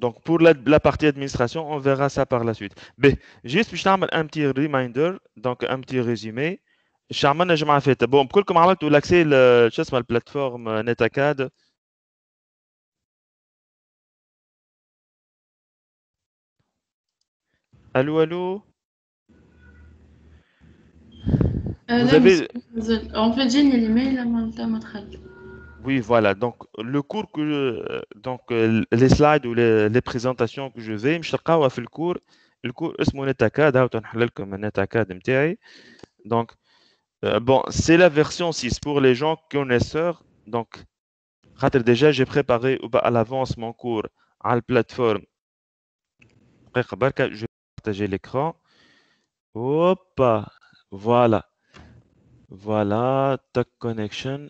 Donc, pour la partie administration, on verra ça par la suite. Mais juste, je vais un petit reminder, donc un petit résumé. عملنا الجمعة فاتت. Bon, كلكم عملتوا l'accès شو اسمها البلاتفورم NetAcad. Allô, allô? Vous لا avez... مازال en fait جاني الايميل ما دخلت. Oui, voilà. Donc, le cours donc, les slides ou les présentations que je vais, مش تلقاوها في الكور. الكور اسمه NetAcad. هاو تنحل لكم NetAcad متاعي. Donc, bon, c'est la version 6 pour les gens connaisseurs. Donc, déjà, j'ai préparé à l'avance mon cours à la plateforme. Je vais partager l'écran. Hop, voilà. Voilà, Talk Connection.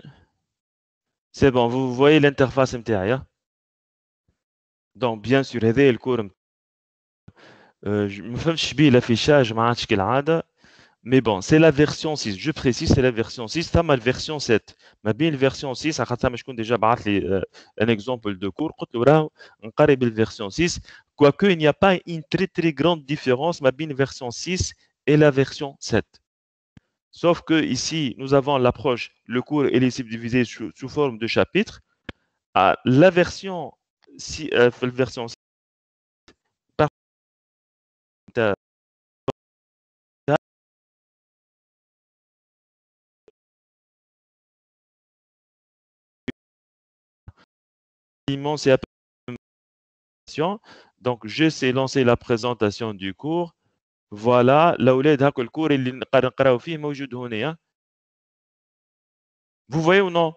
C'est bon, vous voyez l'interface MTI. Donc, bien sûr, هذا le cours. Je me fais bien l'affichage, ما عادش كالعادة. Mais bon, c'est la version 6. Je précise, c'est la version 6. Ça m'a la version 7. Ma bien la version 6, à خاطر je déjà un exemple de cours. قلت له راه نقرب la version 6. Quoique, il n'y a pas une très très grande différence ma bien la version 6 et la version 7. Sauf que ici, nous avons l'approche, le cours est subdivisé sous forme de chapitres. La version, version 6, immense et donc, je sais lancer la présentation du cours. Voilà, الأولاد هاكو الكور اللي نقراو فيه موجود هنا. Vous voyez ou non?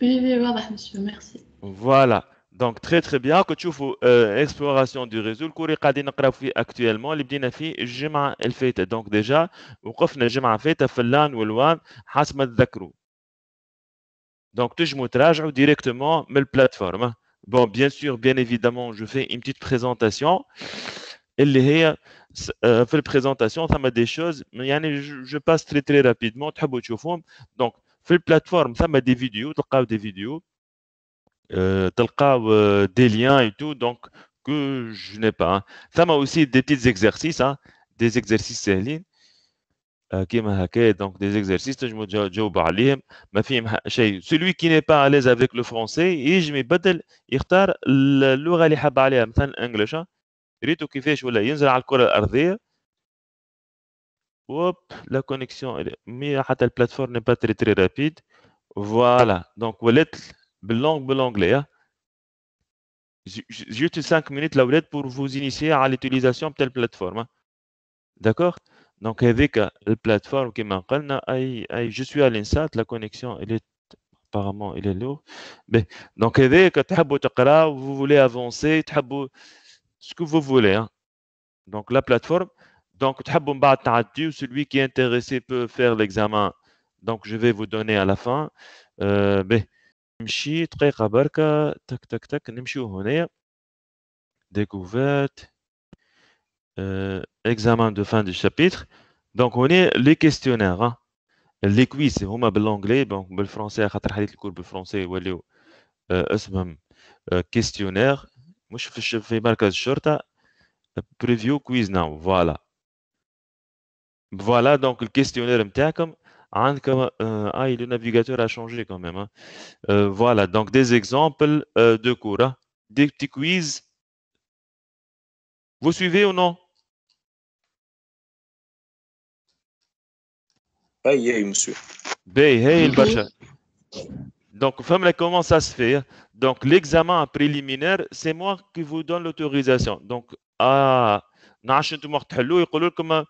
وي واضح مسيو ميرسي. Voilà. Donc très très bien. Que تشوفوا exploration du réseau. الكور اللي قاعدين نقراو فيه actuellement اللي بدينا فيه الجمعة الفاتت. Donc déjà وقفنا الجمعة الفاتت في اللان والوان حسب ما تذكروا. Donc تجموا تراجعوا directement من البلاتفورم. Bon, bien sûr, bien évidemment, je fais une petite présentation. اللي هي في البريزونطاسيون ثم des choses يعني je passe très très rapidement تحبوا تشوفوهم. Donc في البلاتفورم ثم des vidéos تلقاو des vidéos تلقاو des liens et tout donc que je n'ai pas. ثم aussi des petits exercices des exercices سهلين كيما هكا donc des exercices تنجموا تجاوبوا عليهم ما فيهم شيء. Celui qui n'est pas à l'aise avec le français يجم يبدل يختار اللغة اللي حاب عليها مثلا انجلش. ريتو كيفاش ولا ينزل على الكرة الأرضية. Hop, la connexion, mais حتى la plateforme n'est pas très très rapide. Voilà. Donc, ولات بالanglais. Juste 5 minutes là pour vous initier à l'utilisation de telle plateforme. D'accord? Donc, avec la plateforme qui قلنا je suis à l'INSAT, la connexion, elle est apparemment, elle est lourde. Mais, donc, avec تحبوا تقراو, vous voulez avancer, تحبوا ce que vous voulez. Donc, la plateforme. Donc, تحبوا من بعد تعديو, celui qui est intéressé peut faire l'examen. Donc, je vais vous donner à la fin. به نمشي دقيقة بركة تك تك تك نمشيو هنا découverte examen de fin du chapitre. Donc, on est les questionnaires. Les quiz هما بالانجلي donc بالفرنسي خاطر حديث الكور بالفرنسي يوليو اسمهم questionnaire مش في مركز الشرطة preview quiz now voilà. Voilà donc le questionnaire متاعكم عندكم le navigateur a changé quand même. Voilà donc des exemples de cours, des petits quiz. Vous suivez ou non? اي monsieur. Hey, le Bacha. Donc, comment ça se fait? Donc, l'examen préliminaire, c'est moi qui vous donne l'autorisation. Donc, نعرفش انتم وقت تحلوا يقولوا لكم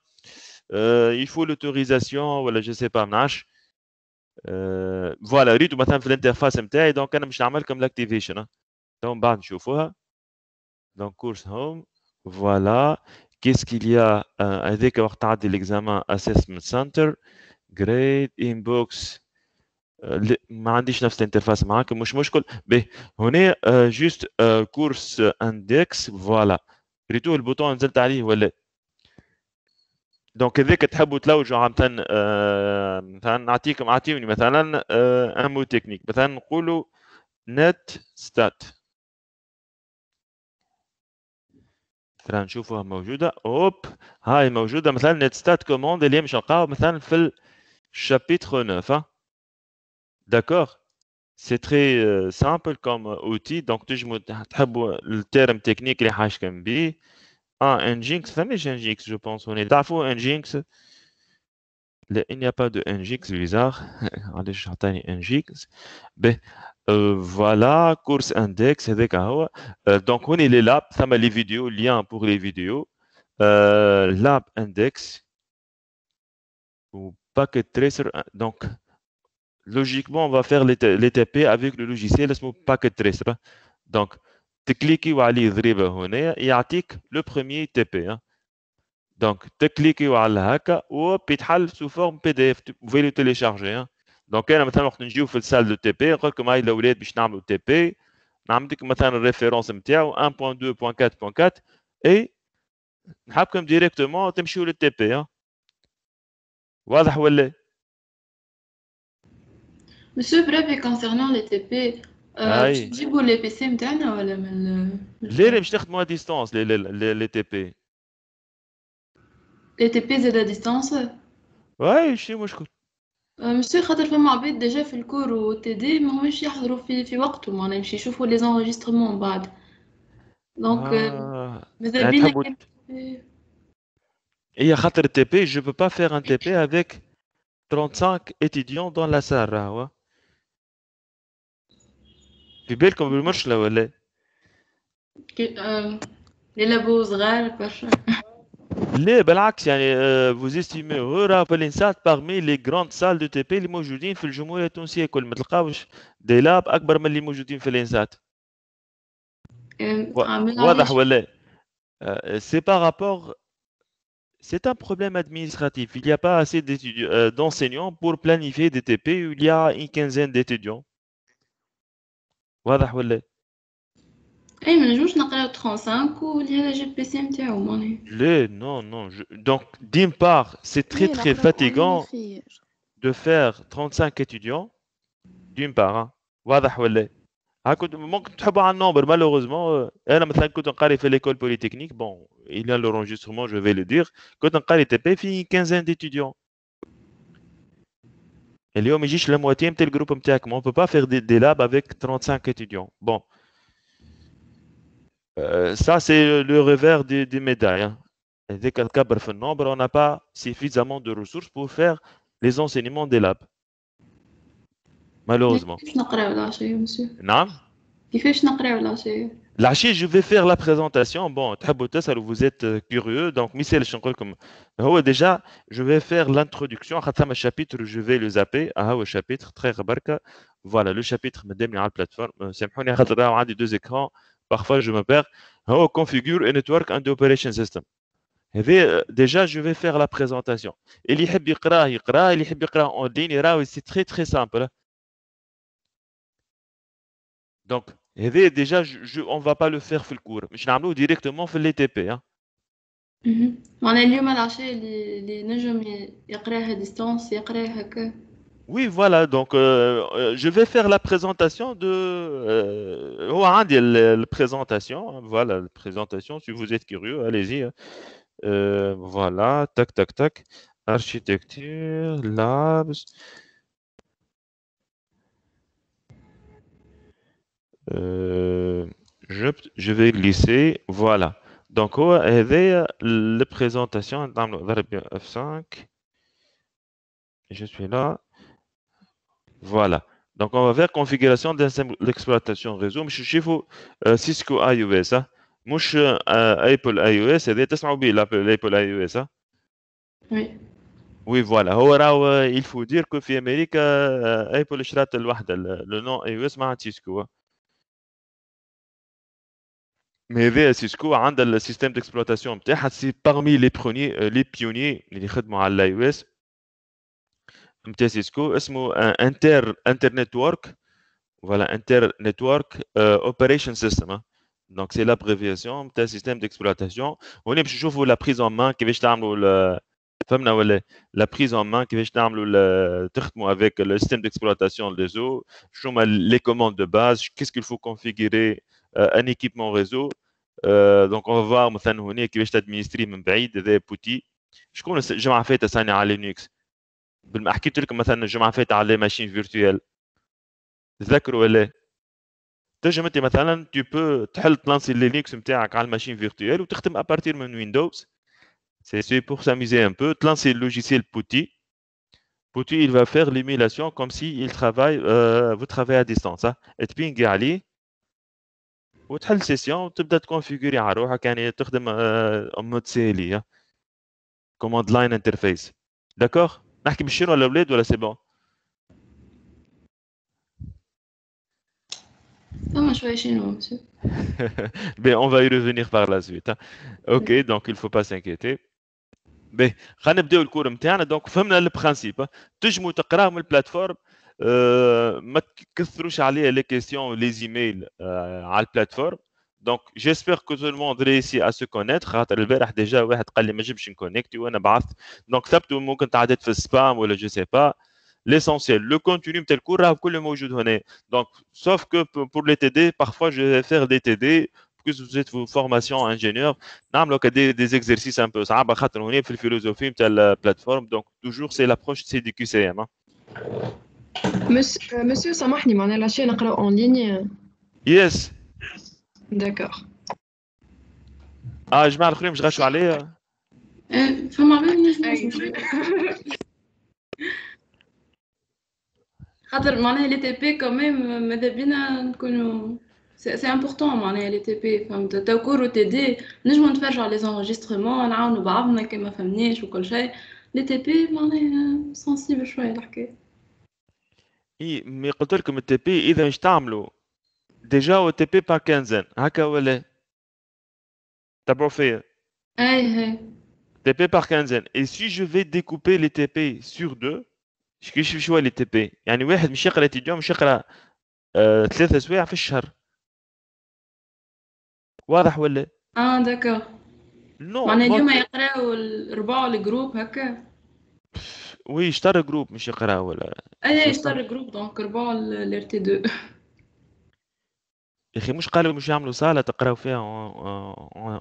il faut l'autorisation ولا je sais pas منعش. فوالا ريتو مثلا في الانترفاس نتاعي دونك انا مش نعمل لكم لاكتيفيشن تو من بعد نشوفوها. Donc, course home. Voilà. Qu'est-ce qu'il y a avec l'examen assessment center grade inbox ما عنديش نفس الانترفاس معاكم مش مشكل به هنا جوست كورس اندكس فوالا ريتو البوتون نزلت عليه ولا دونك هذاك تحبوا تلوجوا مثلا مثلا نعطيكم اعطيوني مثلا ان مو تكنيك مثلا نقولوا نت ستات ترى نشوفوها موجودة. اوب هاي موجودة مثلا نت ستات كوموند اللي مش نلقاو مثلا في الشابيتر 9. داكور سي تري سامبل كوم اوتي. دونك تجمو تحبوا التيرم تكنيك اللي حاشكم بيه. نجينكس فماش نجينكس جو بونس هوني تعرفوا نجينكس. لا il n'y a pas de nginx bizarre. علاش عطاني nginx به. فوالا كورس اندكس هذاك هو. دونك هوني لي لاب ثم لي فيديو ليان بور لي فيديو. lab index ou packet tracer. Donc, logiquement, on va faire les TP avec le logiciel packet tracer. Donc, tu cliques sur le premier TP. Donc, tu cliques sur le puis sous forme PDF. Vous pouvez le télécharger. Donc, مثلا وقت نجيو في السال de TP نقول لكم هاي الاولاد باش نعملوا TP. نعملك مثلا الريفيرونس نتاعو 1.2.4.4 et نحبكم ديريكتومون تمشيو للتي بي. واضح ولا؟ Monsieur Bref, concernant les TP, باش اي تجيبوا les PC متاعنا ولا من ليه باش تخدموا ديستونس لي تي بي؟ les TP زاد à distance. واي شي مشكل. مسيو خاطر فما عباد ديجا في الكور وتي دي ماهمش يحضروا في وقتهم معناها يمشي يشوفوا لي زونجسترمون بعد دونك ماذا يعني بينا تحبوا كان هي خاطر التي بي جو بو با فير ان تي بي افيك 35 étudiants dans la salle راهو. في بالكم بالمشكله ولا؟ لي لابو صغار برشا. لا بالعكس يعني vous estimez راه بالانسات parmi les grandes salles de TP اللي موجودين في الجمهوريه التونسيه كل ما تلقاوش دي لاب اكبر من اللي موجودين في الانسات. عامل واضح علاش ولا؟ c'est par rapport. C'est un problème administratif. Il n'y a pas assez d'enseignants pour planifier des TP où il y a une quinzaine d'étudiants. واضح ولا؟ اي ما نجموش نقراو 35 واللي هذا جاب بي سي نتاعو معناها. Non, non. Donc, d'une part, c'est très ليه très القراءة أونلاين fatigant خير. de faire 35 étudiants. D'une part, hein. واضح ولا؟ كنت ممكن تحبوا على النمبر malheureusement. انا مثلا كنت نقري في l'école polytechnique. Bon, il y a l'enregistrement, je vais le dire. كنت نقري TP في une quinzaine d'étudiants. اليوم ما يجيش لا موitié نتاع الجروب نتاعك. On peut pas faire des labs avec 35 étudiants. Bon. Ça, c'est le revers des médailles. Hein. Et dès qu'elle cabre le nombre, on n'a pas suffisamment de ressources pour faire les enseignements des labs. Malheureusement. كيفاش نقراو العشية مسيو؟ Non. كيفاش نقراو العشية؟ L'archi, je vais faire la présentation. Bon, vous êtes curieux. Donc, Michel, déjà, je vais faire l'introduction. À chapitre, je vais le zapper. Le chapitre, très rebarka. Voilà, le chapitre me démine à la plateforme. C'est a deux écrans. Parfois, je me perds. Configure a network and operation system. Déjà, je vais faire la présentation. Et اللي يحب يقرا اللي يحب يقرا en ligne c'est très très simple. Donc, déjà, on ne va pas le faire في الكور. مش نعملوه directement في les TP. Hein. معناها اليوم العشية اللي نجم يقراها ديستانس يقراها هكا. Oui, voilà. Donc, je vais faire la présentation de. La présentation. Voilà, la présentation. Si vous êtes curieux, allez-y. Voilà. Tac, tac, tac. Architecture, labs. Je vais glisser. Voilà. Donc, la présentation. F5. Je suis là. Voilà. Donc, on va faire configuration d'exploitation réseau. مش نشوفوا Cisco iOS. مش Apple iOS. هذا تسمعوا به l'Apple iOS. Oui. Oui, voilà. Il faut dire que في أمريكا Apple شرات الوحدة le nom iOS مع Cisco. Mais هذا Cisco عندها le système d'exploitation نتاعها c'est parmi les premiers les pionniers اللي يخدموا على iOS. نتاع Cisco اسمه Internet Work. Voilà, Network Operation System. Hein. Donc, c'est l'abréviation d'un système d'exploitation. On est toujours la prise en main qui va la prise en main qui va avec le système d'exploitation de réseau. Les commandes de base, qu'est-ce qu'il faut configurer un équipement réseau. دونك اون فوار مثلا هنا كيفاش تادمينستري من بعيد هذا بوتي. شكون الجمعه فاتت صانع على لينكس؟ بالما حكيت لكم مثلا الجمعه فاتت على ماشين فيرتوال، تذكروا ولا؟ تنجم انت مثلا tu peux تحل تلانسي لينكس نتاعك على الماشين فيرتوال وتخدم ابارتير من ويندوز. C'est pour s'amuser un peu. Tu lances le logiciel PuTTY. PuTTY, il va faire l'émulation comme si il travaille, vous travaillez à distance. Hein. Et tu pingues عليه وتحل سيسيون وتبدا تكونفيغوري على روحك، يعني تخدم en mode CLI. Hein. Command line interface. D'accord؟ نحكي بالشنو الاولاد ولا سي بون؟ فما شوية شنو مسيو. Ben, on va y revenir par la suite. Hein. Ok, donc il faut pas s'inquiéter. باهي خلينا نبداو الكور نتاعنا. دونك فهمنا البرانسيب، تنجموا تقراو من البلاتفورم. ما تكثروش عليها لي كيسيون لي زيميل على البلاتفورم. دونك جيسبر كو تو الموند ريسي ا سو كونيتر، خاطر البارح ديجا واحد قال لي ما جبش نكونيكتي وانا بعثت. دونك ثبتوا ممكن تعديت في السبام ولا جو سي با. L'essentiel, le contenu نتاع الكور راه كله موجود هنا. Donc, sauf que pour les TD, parfois je vais faire des TD, puisque vous êtes vos formations ingénieurs. نعملوا des exercices un peu صعب خاطر هنا في الفيلوزوفي نتاع البلاتفورم. Donc, toujours c'est l'approche CDQCM. Hein. Monsieur, سامحني معناها العشية نقراو اون ليني. Yes. داكور. جماعة الآخرين مش غاشوا عليا. فما عباد نجم خاطر معناها لي تي بي كمان ماذا بينا نكونوا سي امبورطون معناها لي تي بي فهمت. تو كورو تي دي نجمو نتفرجوا على لي زونجسترمون نعاونوا بعضنا كي ما فهمناش وكل شيء. لي تي بي معناها سنسيبل شويه الحكايه. اي مي قلت لكم التي بي اذا مش تعملوا ديجا او تي بي بار كنزن هكا ولا تبعوا فيا. اي TP par quinzaine. Et si je vais découper les TP sur deux، كيفاش شويه لي تي بي؟ يعني واحد مش يقرا تيديوم مش يقرا 3 سوايع في الشهر. واضح ولا؟ داكور. نو معناها اليوم مونت. يقراو الربع الجروب هكا. وي اشترى جروب مش يقرا ولا. اي اشترى جروب دونك ربع الار تي 2. يا اخي مش قالوا مش يعملوا صاله تقراو فيها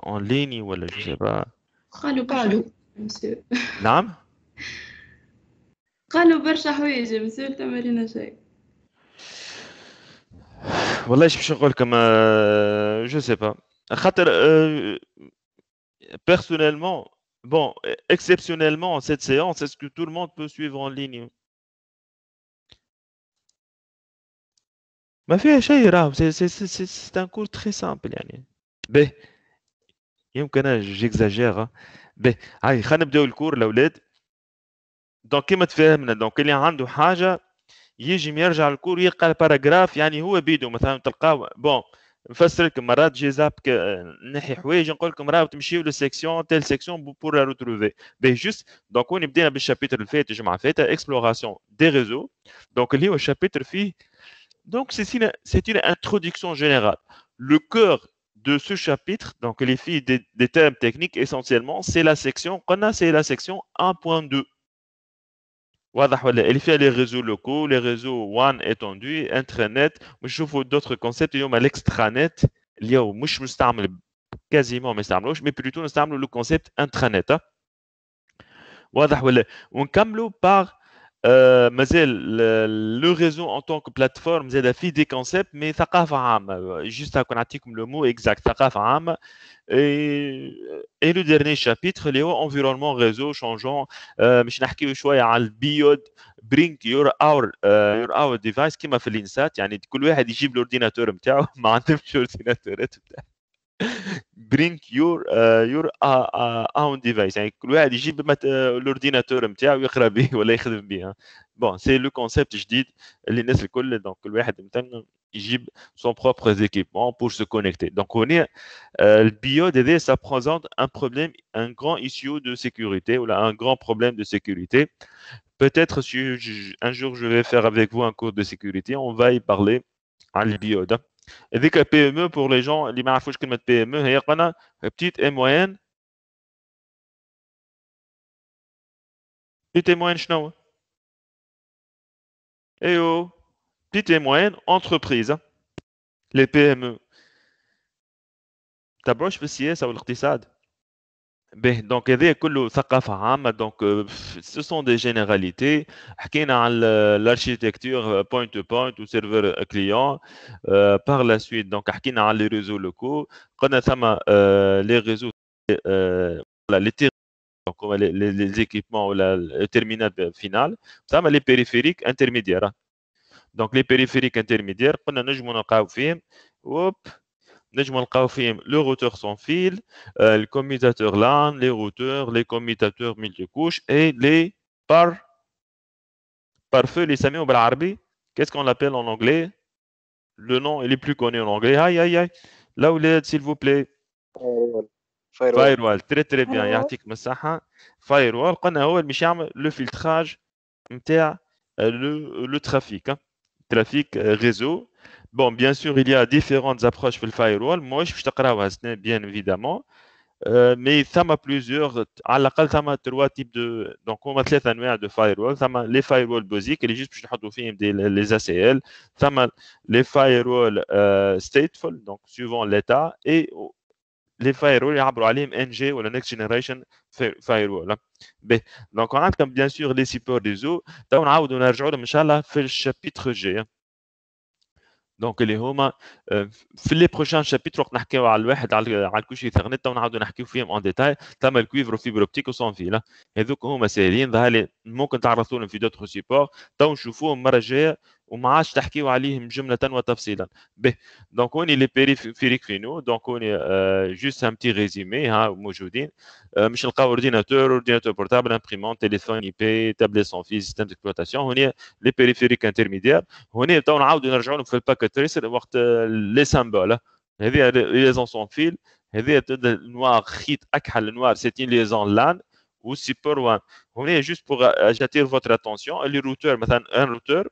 اون ليني ولا جو سي با. قالوا مسيو. نعم. قالوا برشا حوايج مسيو تمارين شيء. والله ايش باش نقول لكم جو سي با. خاطر personnellement, bon, exceptionnellement, cette séance, est-ce que tout le monde peut suivre en ligne? ما فيها شيء راهو c'est un cours très simple يعني. باهي يمكن انا جيكزاجير. باهي هاي خلينا نبداو الكور الاولاد. دونك كيما تفاهمنا، دونك اللي عنده حاجه يجي يرجع الكور يلقى الباراجراف، يعني هو بيدو مثلا تلقاو بون. نفسر لكم مرات جي زاب نحي حوايج نقول لكم راهو تمشيو للسيكسيون تيل سيكسيون بور لا روتروفي. باهي جوست دونك وين بدينا بالشابيتر اللي فات الجمعه فاتت اكسبلوراسيون دي ريزو. دونك اللي هو الشابيتر فيه. Donc, c'est une introduction générale. Le cœur de ce chapitre, donc les filles des termes techniques essentiellement, c'est la section qu'on a, c'est la section 1.2. واضح ولا؟ اللي فيها les réseaux locaux, les réseaux WAN étendus, intranet. ونشوفوا d'autres concepts اليوم l'extranet اللي هو مش مستعمل quasiment ما نستعملوش، mais plutôt نستعملوا le concept intranet. واضح ولا؟ ونكملوا par مازال لو ريزو ان طونك بلاتفورم زاد فيه دي كونسيبت مي ثقافه عامه. جوست هاكا نعطيكم لو مو اكزاكت ثقافه عامه. اي لو ديرني شابيتر اللي هو انفيرونمون ريزو شونجون. باش نحكيو شويه على البيود. برينك يور اور ديفايس كيما في الانسات، يعني كل واحد يجيب الاورديناتور نتاعو ما عندهمش اورديناتورات bring your own device. يعني كل واحد يجيب الاورديناتور نتاعو يقرا به ولا يخدم به. بون سي لو كونسيبت جديد اللي الناس الكل دونك كل واحد مثلا يجيب son propre équipement pour se connecter. Donc on est le BIOD ça présente un problème, un grand issue de sécurité ou là un grand problème de sécurité. Peut-être si un jour je vais faire avec vous un cours de sécurité, on va y parler à l'BIOD. هذيك بي ام او بور لي جون اللي ما يعرفوش كلمه بي ام او هي قلنا بتيت اي موين. بتيت اي موين شنو؟ ايو بتيت اي موين انتربريز لي بي ام او. تبعوش في السياسة والاقتصاد. به دونك هذا كله ثقافة عامة دونك ce sont des généralités. حكينا عن l'architecture point to point و serveur client. Par la suite donc حكينا عن les réseaux locaux. قلنا ثم les réseaux les donc les équipements ou le terminal final. ثم les périphériques intermédiaires. Donc les périphériques intermédiaires قلنا نجمو نلقاو فيهم نجمو نلقاو فيهم le routeur sans fil, le commutateur LAN, les routeurs, les commutateurs multicouches et les pare-feu اللي يسميوه بالعربي. Qu'est-ce qu'on l'appelle en anglais? Le nom il est plus connu en anglais. Aïe aïe aïe. l'أولاد s'il vous plaît. Firewall. Très très bien. يعطيك الصحة. Firewall قلنا هو اللي باش يعمل le filtrage نتاع le trafic. Trafic réseau. Bon, bien sûr, il y a différentes approches pour le firewall. Moi, je te bien évidemment. Mais ça m'a plusieurs. À l'aqal, ça m'a 3 types de. Donc, on a 3 années de firewall. Ça m'a les firewalls basiques, les juste pour les ACL. Ça m'a les firewalls stateful, donc suivant l'état. Et les firewalls, il y a NG ou la Next Generation Firewall. Donc, on a comme bien sûr les supports réseau. On a un Inch'Allah, fait le chapitre G. دونك اللي هما في لي بروشان شابيتر وقت نحكيو على الواحد على الكوشي ايثرنت ونعاودوا نحكيو فيهم اون ديتاي. ثم الكويفر وفيبر اوبتيك وسون فيل هذوك هما ساهلين ظهر لي ممكن تعرضوا لهم في دوتر سيبور تو نشوفوهم المره الجايه وما عادش تحكيو عليهم جمله وتفصيلا. به دونك هوني لي بيريفيريك فينو دونك هوني جوست ان بتي ريزومي ها موجودين. مش نلقاو اورديناتور بورتابل امبريمون تليفون اي بي تابلت سون فيل سيستم ديكسبلوطاسيون. هوني لي بيريفيريك انترميديير. هوني تو نعاودوا نرجعوا لهم في الباكيت تريسر وقت لي سامبول. هذه ليزون سون فيل. هذه تبدا نوار خيط اكحل نوار سيتين ليزون لان ou support one. هوني juste pour j'attire votre attention les routeurs مثلا un routeur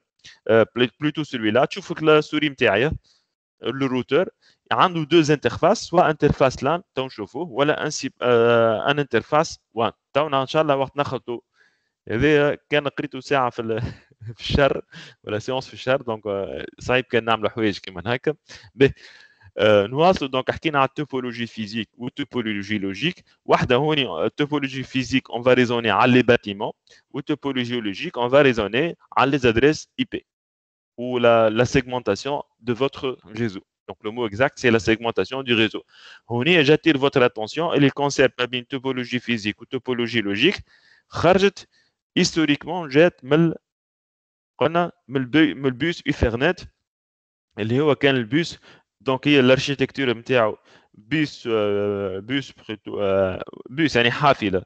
plutôt celui-là تشوفك السوري نتاعي le routeur عنده deux interfaces soit interface LAN تو نشوفوه ولا un interface WAN. تو ان شاء الله وقت ناخذوا هذا كان قريته ساعه في في الشهر ولا سيونس في الشهر دونك صعيب كان نعملوا حوايج كيما هكا. نواصلوا دونك حكينا على التوبولوجي فيزيك والتوبولوجي لوجيك. واحده هوني التوبولوجي فيزيك اون فا ريزوني على لي باتيمون والتوبولوجي لوجيك اون فا ريزوني على لي ادريس اي بي ou la segmentation de votre réseau. Donc le mot exact c'est la segmentation du réseau. هوني j'attire votre attention et les concepts بين topologie physique ou topologie logique خرجت historiquement جات من قلنا من البوس ايثرنت اللي هو كان البوس دونك هي الاركيتكتور نتاعو بوس بوس يعني حافله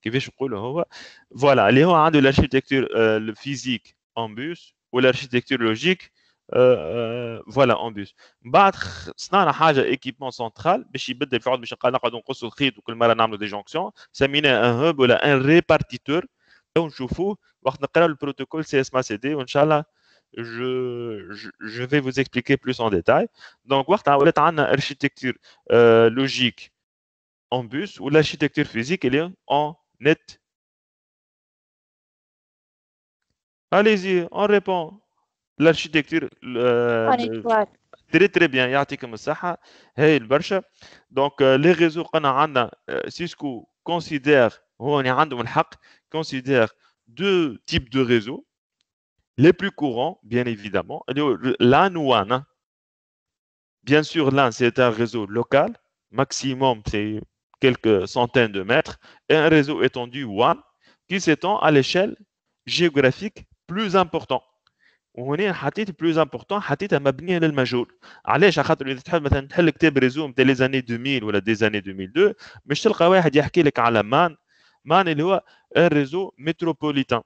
كيفاش نقولوا هو فوالا اللي هو عنده الاركيتكتور الفيزيك اون بوس والاركيتكتور لوجيك فوالا اون بوس. من بعد صنعنا حاجه ايكيبمون سنترال باش يبدل في عود باش نقعدوا نقصوا الخيط وكل مره نعملوا دي جونكسيون سميناه ان هوب ولا ان ريبارتيتور. تو نشوفوه وقت نقراو البروتوكول سي اس ما سي دي وان شاء الله je vais vous expliquer plus en détail. Donc, on a une architecture logique en bus ou l'architecture physique elle est en net. Allez-y, on répond. L'architecture très très bien. يعطيكم الصحة. هاي البرشا. Donc, les réseaux qu'on a Cisco considère هو عندهم الحق considère deux types de réseaux. Les plus courants, bien évidemment, LAN ou WAN. Bien sûr, LAN, c'est un réseau local, maximum, c'est quelques centaines de mètres, et un réseau étendu WAN qui s'étend à l'échelle géographique plus importante. وهنا حطيت plus important حطيتها مبنيه للمجهول. علاش؟ على خاطر اذا تحب مثلا تحل كتاب ريزو نتاع لي زاني 2000 ولا دي زاني 2002 مش تلقى واحد يحكي لك على مان اللي هو ان ريزو متروبوليتان.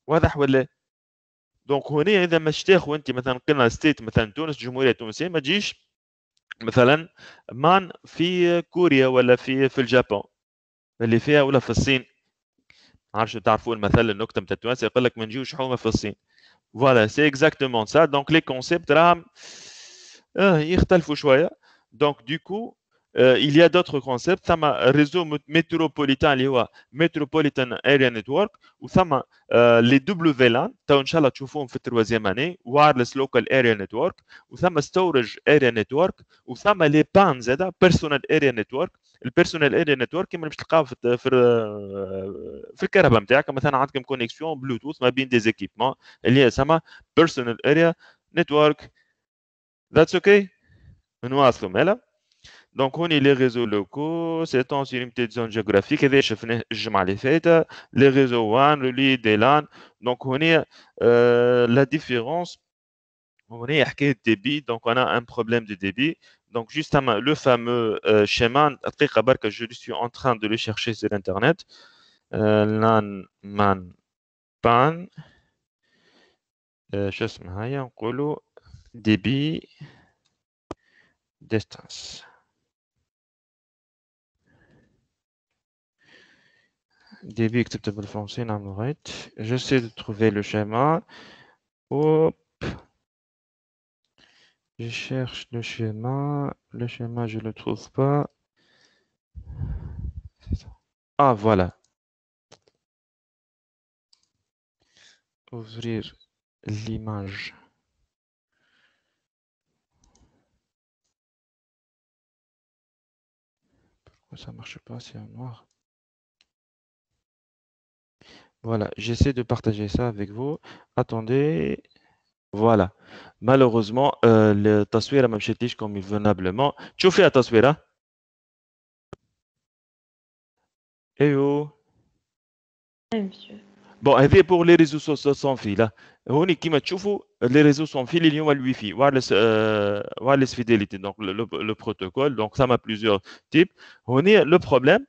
واضح ولا؟ دونك هنا اذا مش تاخذ انت مثلا قلنا ستيت مثلا تونس الجمهوريه التونسيه ما تجيش مثلا مان في كوريا ولا في اليابان اللي فيها ولا في الصين. عارفوا تعرفوا المثل النكته نتاع التوانسه يقول لك ما نجيوش حومه في الصين. فوالا سي اكزاكتومون سا. دونك لي كونسيبت راهم يختلفوا شويه. دونك دوكو il y a d'autres concepts. Ça m'a réseau métropolitain, Metropolitan Area Network, ou ça m'a les WLAN. Tu Inch'Allah تشوفوهم في التروازيام année, Wireless Local Area Network, ou ça m'a Storage Area Network, ou ça m'a les PAN زادا Personal Area Network. البيرسونال اريا نتورك كما باش تلقاو في الكهرباء نتاعك، مثلا عندكم كونيكسيون بلوتوث ما بين دي زيكيبمون اللي هي تسمى بيرسونال اريا نتورك. ذاتس اوكي. نواصلوا مالا. Donc, on est les réseaux locaux, s'étend sur une petite zone géographique. Et je finis, je m'en ai fait. Les réseaux WAN, le lit des LAN. Donc, on est la différence. On est à quel débit. Donc, on a un problème de débit. Donc, justement, le fameux schéma, après que je suis en train de le chercher sur Internet. LAN, MAN, PAN. Je sais pas, on dit débit, distance. Débit acceptable بالفرنسي نعملو غايت. J'essaie de trouver le schéma. Hop. Je cherche le schéma. Le schéma, je le trouve pas. Ah, voilà. Ouvrir l'image. Pourquoi ça marche pas? C'est en noir. Voilà, j'essaie de partager ça avec vous. Attendez. Voilà. Malheureusement, le taswira ما مشيتليش convenablement. تشوفي التصويرة؟ ايوه. Oui, monsieur. Bon, هذه pour les réseaux sociaux sans fil. هوني كيما تشوفوا les réseaux sans fil اللي هما الويفي wireless fidelity, donc le protocole. Donc ça m'a plusieurs types. هوني le problème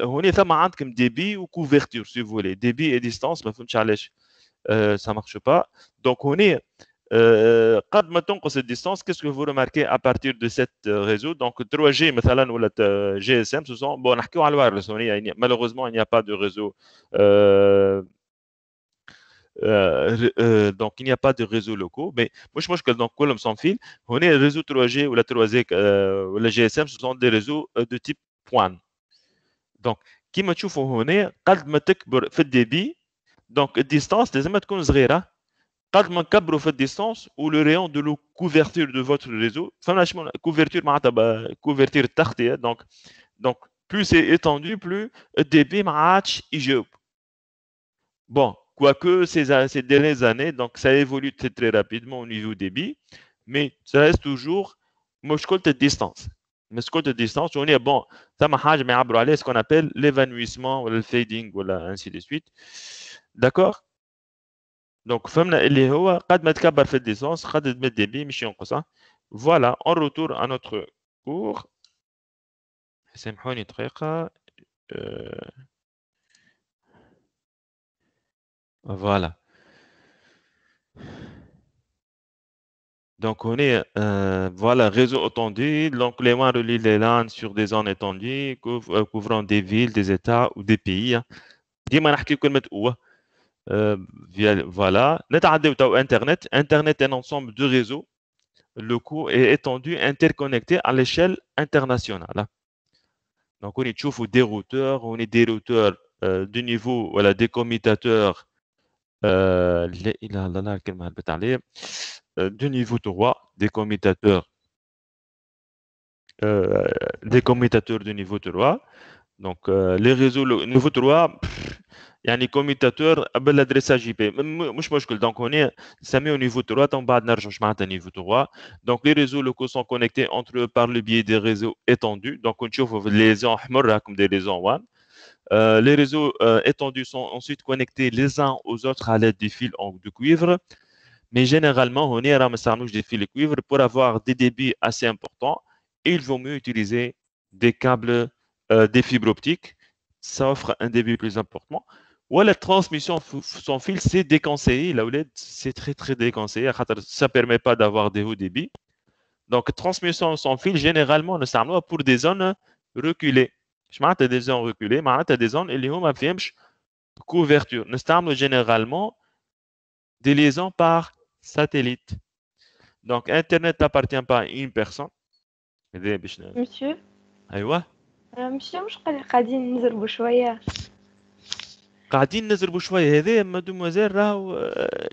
هوني ثم عندكم débit ou couverture si vous voulez. Débit et distance ما فهمتش علاش ça marche pas. Donc هوني قد ما تنقص الديستانس. Qu'est-ce que vous remarquez à partir de cette réseau? Donc 3G مثلا ولا GSM, ce sont bon نحكيو على الوايرلس. Malheureusement il n'y a pas de réseau donc il n'y a pas de réseau locaux, mais مش مشكل. donc كلهم sans fil. هنا le réseau 3G ou la 3G ou la GSM, ce sont des réseaux de type WAN. donc كيما تشوفوا هنا قد ما تكبر في الديبي donc الديستانس لازم تكون صغيره. قد ما نكبروا في الديستانس ou le rayon de la couverture de votre réseau. فهمنا شنو couverture معناتها couverture التغطيه. donc plus c'est étendu, plus le débit ما عادش يجاوب. Bon, quoique ces dernières années, donc ça évolue très, très rapidement au niveau débit, mais ça reste toujours مشكلة de distance. مشكلة de distance, on est bon, ça m'a حاجة ما يعبروا عليه ce qu'on appelle l'évanouissement ou le fading ou ainsi de suite. D'accord? Donc فهمنا اللي هو قد ما تكبر في الديستانس قد ما الدبي مش ينقص. Voilà, on retourne à notre cours. سامحوني دقيقة. Voilà. Donc, on est, voilà, réseau étendu. Donc, les WAN relient les LAN sur des zones étendues, couvrant des villes, des États ou des pays. ديما نحكي كلمة قوة. Voilà. نتعداو تو Internet. Internet est un ensemble de réseaux locaux et étendus interconnectés à l'échelle internationale. Donc, on est تشوفوا des routeurs, on est des routeurs de niveau, voilà, des commutateurs. لا إله إلا الله الكلمة هربت عليه. De niveau 3, des commutateurs de niveau 3. Donc les réseaux niveau 3 يعني commutateur قبل l'adressage IP مش مشكل. donc on est نسميه au niveau 3 donc بعد نرجع مش معناتها niveau 3. donc les réseaux locaux sont connectés entre eux par le biais des réseaux étendus. donc on trouve les liaisons حمرة comme des liaisons WAN. Les réseaux étendus sont ensuite connectés les uns aux autres à l'aide des fils de cuivre. Mais généralement, on est à des fils de cuivre pour avoir des débits assez importants. Il vaut mieux utiliser des câbles, des fibres optiques. Ça offre un débit plus important. Ou la transmission sans fil, c'est déconseillé. La OLED, c'est très, très déconseillé. Ça ne permet pas d'avoir des hauts débits. Donc, transmission sans fil, généralement, on s'arme pour des zones reculées. Je m'arrête des zones reculées, mais des zones, il y a une couverture. On s'arme généralement des liaisons par satellite. Donc, Internet n'appartient pas à une personne. هذا باش مسيو ايوه مسيو مش قاعدين نزربوا شوية. قاعدين نزربوا شويه. هذا مادموزيل راهو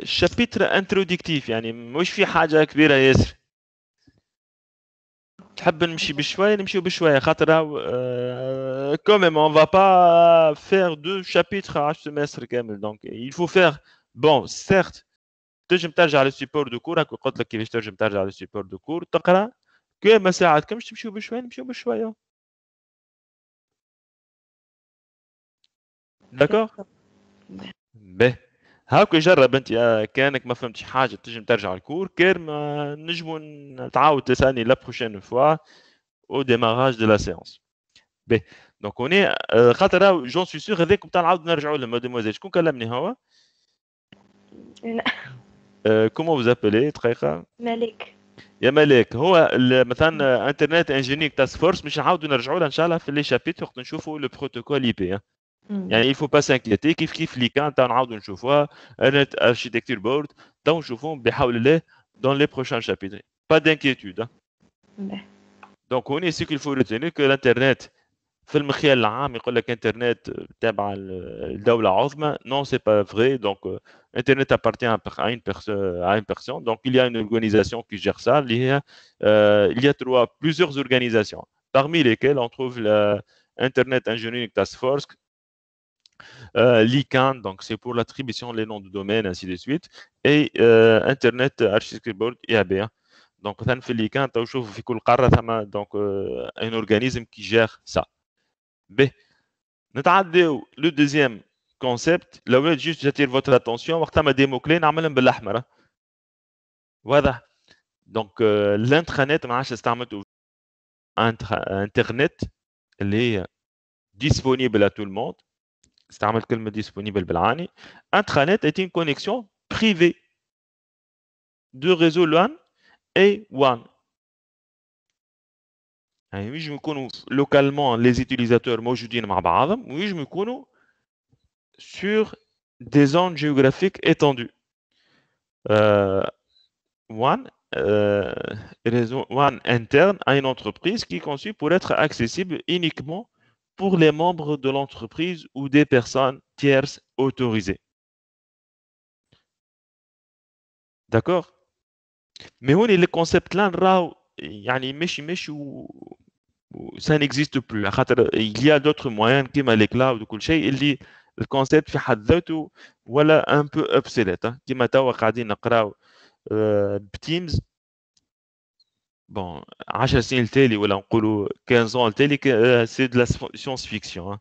الشابيتر انتروديكتيف، يعني مش في حاجه كبيره ياسر. تحب نمشي بشويه نمشيو بشويه، خاطر راهو كوميم اون فا با فير دو شابيتر على السيمستر كامل. دونك il faut faire bon certes تنجم ترجع للسيبور دو كور. هاك قلت لك كيفاش تنجم ترجع للسيبور دو كور تقرا. كي ما ساعدكمش تمشيو بشويه نمشيو بشويه. داكور باهي. هاكا جرب انت كانك ما فهمتش حاجه تنجم ترجع الكور، كان ما نجمو تعاود تسالني لا بروشين فوا او ديماراج دو لا سيونس. باهي دونك هوني خاطر جون سوي سيغ هذاك نتاع نعاود نرجعوا لمادموزيل. شكون كلمني هو؟ كومون فوز ابيلي دقيقه؟ ملك. يا ملاك. هو مثلا انترنت انجينيك تاسك فورس مش نعاودوا نرجعوا لها ان شاء الله في لي شابيتر وقت نشوفوا لو بروتوكول اي بي. يعني il faut pas s'inquiéter. كيف اللي كان تاع نعاودوا نشوفوها انت اركيتكتور بورد تو نشوفوهم بحول الله dans les prochains chapitres. pas d'inquiétude. donc هوني ce qu'il faut retenir que l'internet في المخيال العام يقول لك انترنت تابع الدوله عظمى. non c'est pas vrai. donc internet appartient à une personne. donc il y a une organisation qui gère ça. il y a plusieurs organisations parmi lesquelles on trouve l'internet engineering task force, l'ICANN, donc c'est pour l'attribution des noms de domaine, ainsi de suite, et Internet Architecture Board IAB. donc مثلا في l'ICANN تشوف في كل قاره ثم donc un organisme qui gère ça. ب نتعداو لو دوزيام كونسيبت. الاول جوست جاتير فوتر اتونسيون وقتها ما ديمو كلي نعملهم بالاحمر. واضح؟ دونك الانترنت ما عادش استعملته انترنت اللي هي disponible à tout le monde. استعمل كلمة disponible بالعاني. Intranet est une connexion privée de réseau LAN et WAN. يعني ويجم يكونوا localement les utilisateurs موجودين مع بعضهم ويجم يكونوا sur des zones géographiques étendues. WAN réseau WAN interne à une entreprise qui est conçu pour être accessible uniquement pour les membres de l'entreprise ou des personnes tierces autorisées. D'accord? Mais هوني le concept là راهو يعني ماشي ça n'existe plus. il y a d'autres moyens كيما les clouds وكل شيء اللي الكونسيبت في حد ذاته ولا un peu obsolète. كيما توا قاعدين نقراو بتيمز bon 10 سنين التالي ولا نقولوا 15 ans التالي c'est de la science fiction.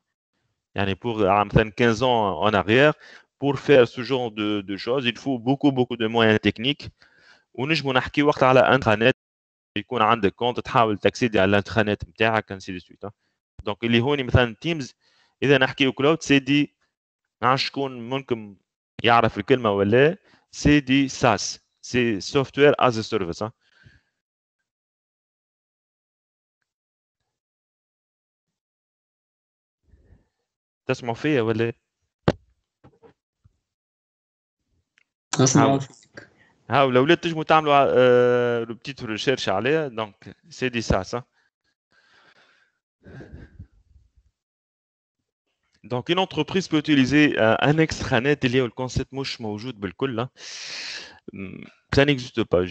يعني pour مثلا 15 ans en arrière pour faire ce genre de choses il faut beaucoup de moyens techniques. ونجمو نحكي وقت على انترنت يكون عندك كونت تحاول تاكسيدي على الانترنت نتاعك انسي دو سويت. دونك اللي هوني مثلا تيمز اذا نحكيو كلاود سي دي ما عرفش شكون ممكن يعرف الكلمه ولا سي دي ساس سي سوفتوير از سيرفيس. تسمعوا فيا ولا؟ اسمعوا فيك. هاو الاولاد تنجموا تعملوا لو بتيت ريشيرش عليها. دونك سي دي ساس. Donc, une entreprise peut utiliser un extranet. Il y a le concept مش موجود بالكل. Ça n'existe pas.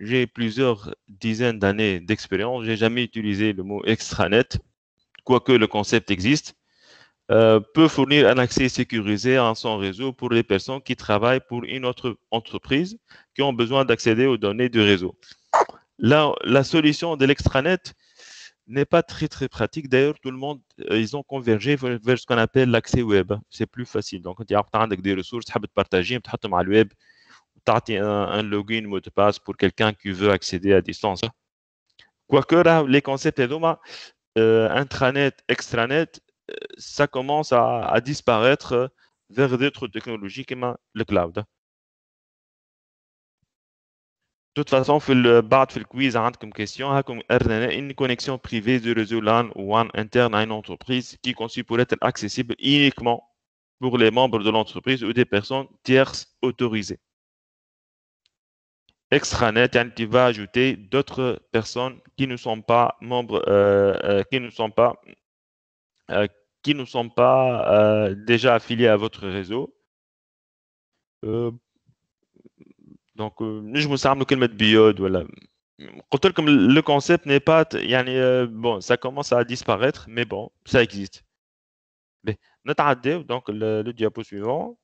J'ai plusieurs dizaines d'années d'expérience. J'ai jamais utilisé le mot extranet, quoique le concept existe. Peut fournir un accès sécurisé à son réseau pour les personnes qui travaillent pour une autre entreprise qui ont besoin d'accéder aux données du réseau. Là, la solution de l'extranet n'est pas très pratique. D'ailleurs, tout le monde, ils ont convergé vers ce qu'on appelle l'accès web. C'est plus facile. Donc, tu as des ressources, tu peux partager, tu as le web, tu as un login, mot de passe pour quelqu'un qui veut accéder à distance. Quoique, là, les concepts intranet, extranet, ça commence à disparaître vers d'autres technologies comme le cloud. De toute façon, بعد في الكويز عندكم question. هاكم une connexion privée du réseau LAN ou WAN interne à une entreprise qui est conçue pour être accessible uniquement pour les membres de l'entreprise ou des personnes tierces autorisées. extranet, tu vas ajouter d'autres personnes qui ne sont pas membres, qui ne sont pas déjà affiliés à votre réseau. Donc, je me semble que le biode, voilà. Comme le concept n'est pas, bon, ça commence à disparaître, mais bon, ça existe. Mais, donc le diapo suivant.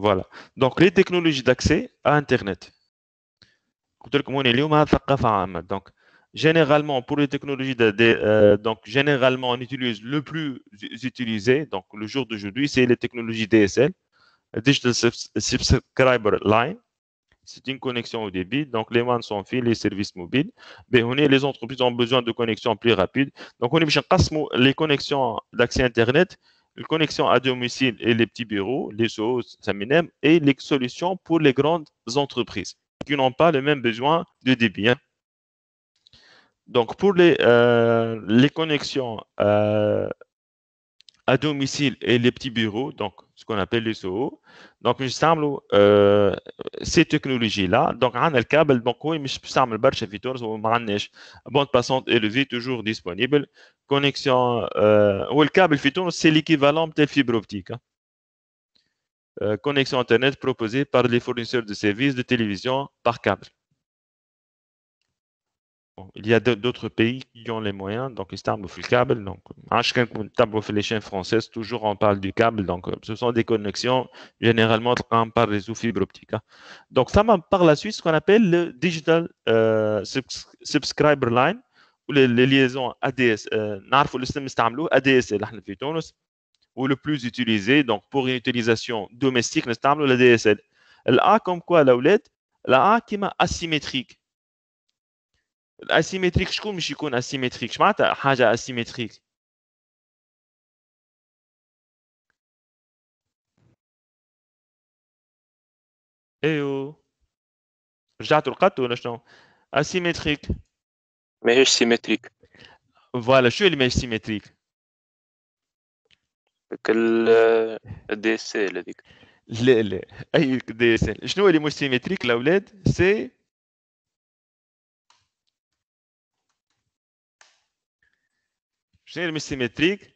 Voilà. Donc, les technologies d'accès à Internet. Donc, généralement, pour les technologies donc, généralement, on utilise le plus utilisé, donc le jour d'aujourd'hui, c'est les technologies DSL, Digital Subscriber Line. C'est une connexion au débit. Donc, les WAN sans fil, les services mobiles. Mais les entreprises ont besoin de connexions plus rapides. Donc, on est les connexions d'accès Internet, les connexions à domicile et les petits bureaux, les SOS, et les solutions pour les grandes entreprises qui n'ont pas le même besoin de débit. Hein. Donc, pour les connexions à domicile et les petits bureaux, donc ce qu'on appelle les SOO. Donc, je semble ces technologies-là. Donc, on a le câble, donc oui, mais je semble barche Vitors ou Marnèche, bande passante élevée toujours disponible. Connexion, ou le câble Vitors, c'est l'équivalent de fibre optique. Hein. Connexion Internet proposée par les fournisseurs de services de télévision par câble. Bon, il y a d'autres pays qui ont les moyens, donc ils installent le câble. Donc, les chaînes françaises, toujours on parle du câble. Donc, ce sont des connexions généralement par réseau fibre optique. Hein. Donc, ça m'a par la suite ce qu'on appelle le Digital Subscriber Line ou les liaisons ADS. ADSL ou le plus utilisé. Donc, pour une utilisation domestique, nous avons le DSL. La comme quoi la OLED, la qui est asymétrique. Asymétrique, شكون مش يكون asymétrique شو معناتها حاجة asymétrique ايوه رجعتوا لقطوا ولا شنو asymétrique ماهيش سيمتريك فوالا شو اللي ماهيش سيمتريك الدي اس ال هذيك لا اي دي اس ال شنو اللي مش سيمتريك الاولاد سي شنو اللي مش سيمتريك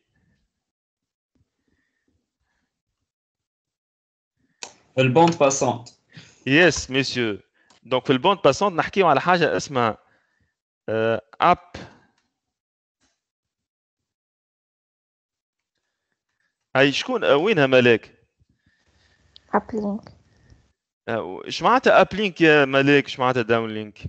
البوند باسونت يس ميسيو دونك في البوند باسونت نحكيو على حاجه اسمها اب هاي شكون وينها ملاك ابلينك اش معناتها اب لينك يا ملاك اش معناتها داون لينك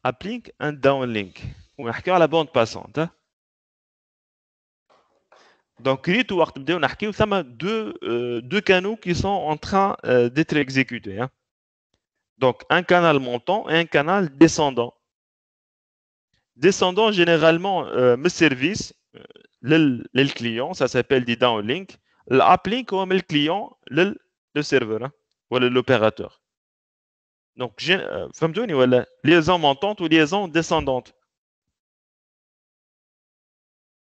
اب لينك اند داون لينك ونحكيو على بوند باسونت Donc, ثم deux canaux qui sont en train d'être exécutés. Hein. Donc, un canal montant et un canal descendant. Descendant, généralement, le service, le client, ça s'appelle des downlink. L'uplink, ou le client, le serveur, hein, ou l'opérateur. Donc, liaison montante ou liaison descendante.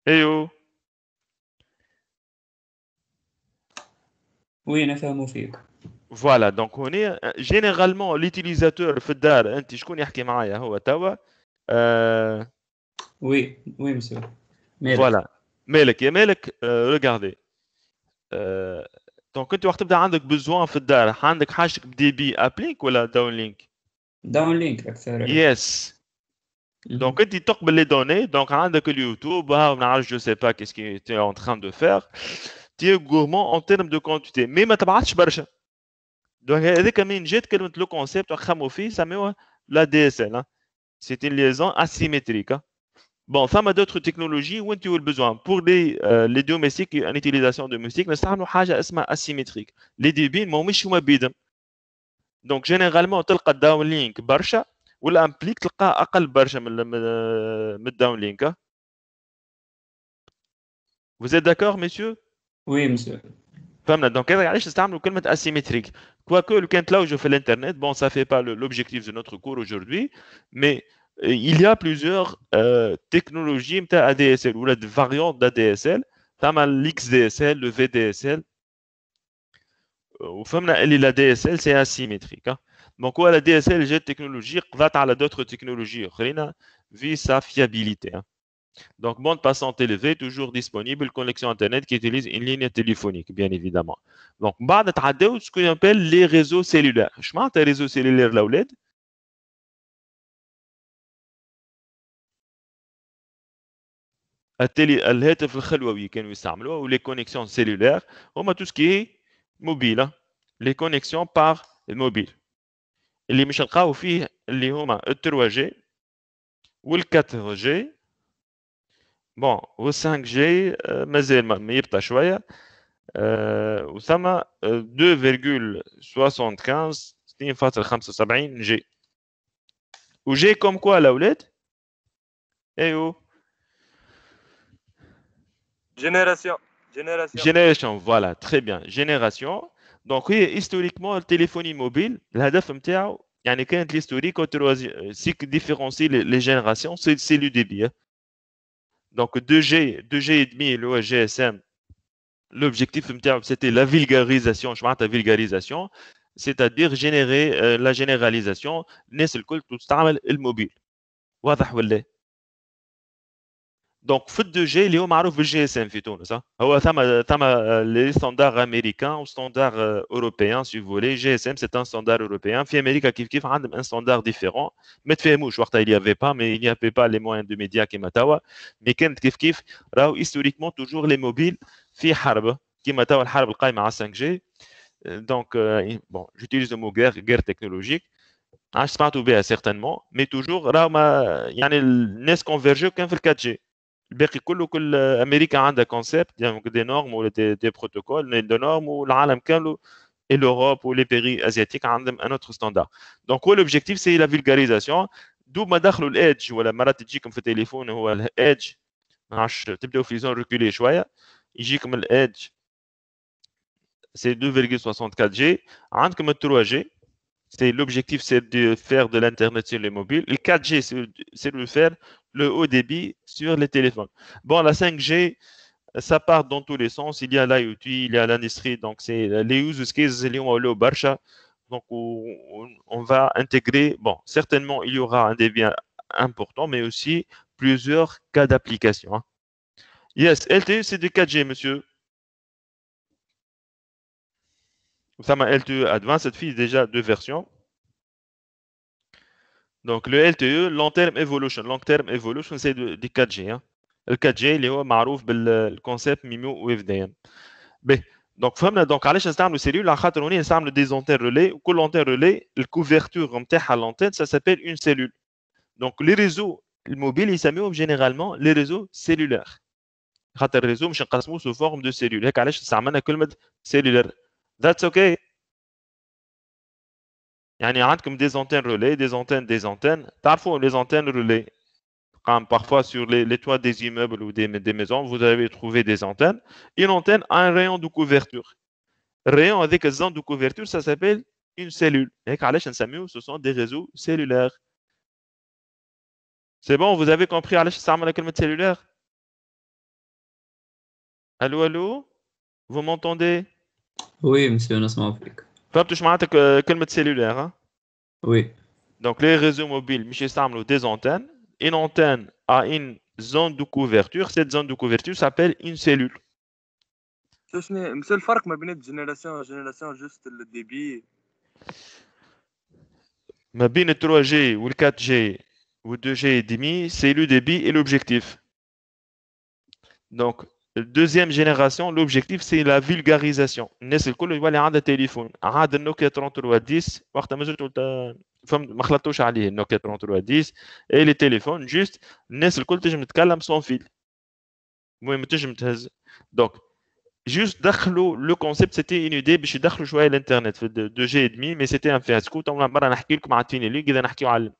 Eh oh. Oui, نفهموا فيك. Voilà, donc on est généralement l'utilisateur في الدار انت شكون يحكي معايا هو توا Oui, oui monsieur. Voilà. مالك يا مالك regardez. Donc انت وقت تبدا عندك besoin في الدار عندك حاجتك بدي بي ابلينك ولا داون لينك؟ داون لينك اكثر. Yes. Donc انت تقبل les données donc عندك اليوتيوب ما نعرف je sais pas qu'est-ce que tu es en train de faire. Tu es gourmand en termes de quantité mais ما تبعثش برشا. Donc, هذيك من جات كلمة لو كونسيبت نخمو فيه سميوها لا دي اس ال. C'est une liaison asymétrique. Bon, فما d'autres technologies où tu as besoin. Pour les domestiques, en utilisation domestique, نستعملوا حاجة اسمها asymétrique. Les débits ماهمش هما بيدهم. Donc, généralement, تلقى الداون لينك برشا ولا امبليك تلقاه أقل برشا من الداون لينك. Vous êtes d'accord, messieurs? Oui, monsieur. فهمنا دونك هذا علاش نستعملوا كلمه اسيمتريك كواكو لو كان تلوجوا في الانترنت بون سا في با l'objectif de notre cours aujourd'hui mais il y a plusieurs technologies de ADSL ou des variantes d'ADSL. T'as l'XDSL, le VDSL. La DSL c'est asymétrique. Donc la DSL j'ai technologie قضات على d'autres technologies أخرين vu sa fiabilité. Donc bande passante élevée toujours disponible, connexion internet qui utilise une ligne téléphonique bien évidemment. Donc بعد تعداو ce qu'on appelle les réseaux cellulaires. Je معناتها réseaux cellulaires الأولاد؟ الهاتف الخلوي كانوا يستعملوها ou les connexions cellulaires هما tout ce qui est mobile. Les connexions par mobile. اللي مش نلقاو فيه اللي هما ال 3G وال 4G بون وال 5G مازال ما يبطأ شويه وثم 2.75 2.75 جي وجي كوم كوا الاولاد ايوه génération voilà très bien génération donc هي historiquement التليفوني موبيل الهدف نتاعو يعني كانت l'historique سيك ديفيرونسي les générations c'est le débit. Donc 2G et demi le GSM l'objectif c'était la vulgarisation je m'arrête à vulgarisation c'est-à-dire générer la généralisation الناس الكل تستعمل الموبيل واضح ولا Donc, في 2G اللي هو معروف بالجي اس ام في تونس هو ثم لي ستاندار امريكان و ستاندار اوروبيان سي فولي جي اس ام سي ان ستاندار اوروبيان في امريكا كيف عندهم ان ستاندار ديفيرون ما تفهموش وقتها il y avait pas mais il n'y avait pas les moyens de médias كيما توا مي كانت كيف راهو هيستوريكمون توجور لي موبيل في حرب كيما توا الحرب القائمه على 5G donc bon j'utilise le mot guerre technologique عاش سمعتوا بها certainement mais toujours راهو يعني الناس كونفيرجيو كان في ال 4G الباقي كل امريكا عندها كونسيبت يعني دي نورم ولا دي بروتوكول دي نورم والعالم كامل et l'Europe ou les pays asiatiques عندهم un autre standard. Donc l'objectif c'est la vulgarisation. d'où ما دخلوا الادج ولا مرات تجيكم في التليفون هو الادج ما عادش تبداو في زون ريكولي شويه يجيكم الادج c'est 2.64G عندكم ال 3G c'est l'objectif c'est de faire de l'internet sur les mobiles. Le 4G c'est de faire le haut débit sur les téléphones. Bon, la 5G, ça part dans tous les sens. Il y a l'IoT, il y a l'industrie. Donc, c'est les use cases, au Barcha. Donc, on va intégrer, bon, certainement, il y aura un débit important, mais aussi plusieurs cas d'application. Yes, LTE, c'est du 4G, monsieur. Ça m'a LTE Advanced, fait déjà deux versions. Donc le LTE long term evolution c'est du 4G le 4G اللي هو معروف بالconcept MIMO WFDM donc فهمنا donc علاش نستعملوا سيلول على خاطر هنا نستعملوا des antennes relais وكل antenne relais الكوفرتور نتاعها l'antenne ça s'appelle une cellule donc les réseaux الموبيل يسميوهم généralement les réseaux cellulaires خاطر الريزو مش نقسموه sous forme de cellule هيك علاش استعملنا كلمه cellulaire that's okay. يعني عندكم des antennes relais, des antennes. تعرفوا les antennes relais. Comme parfois sur les toits des immeubles ou des maisons, vous avez trouvé des antennes. Une antenne a un rayon de couverture. Rayon avec un zone de couverture, ça s'appelle une cellule. Et ce sont des réseaux cellulaires. C'est bon, vous avez compris علاش استعملنا كلمة cellulaire? Allô, allô? Vous m'entendez? Oui, monsieur, نسمع فيك. فهمتوا ايش معناتها كلمة cellulaire? Oui. Donc les réseaux mobiles مش يستعملوا des antennes. Une antenne a une zone de couverture. Cette zone de couverture s'appelle une cellule. C'est le فرق ما بين génération juste le débit. ما بين 3G ou 4G ou 2G et demi, c'est le débit et l'objectif. Donc deuxième génération, l'objectif c'est la vulgarisation. الناس الكل يولي عندها تليفون. عاد النوكيا 3310 وقتها ما زلت ما خلطوش عليه النوكيا 3310 et les téléphones juste الناس الكل تنجم تتكلم sans fil. المهم تنجم تهز. Donc juste دخلوا le concept c'était une idée باش يدخلوا شويه الانترنت في 2G et demi mais c'était un fiasco. طبعا مره نحكي لكم على التينيلينك اذا نحكيو على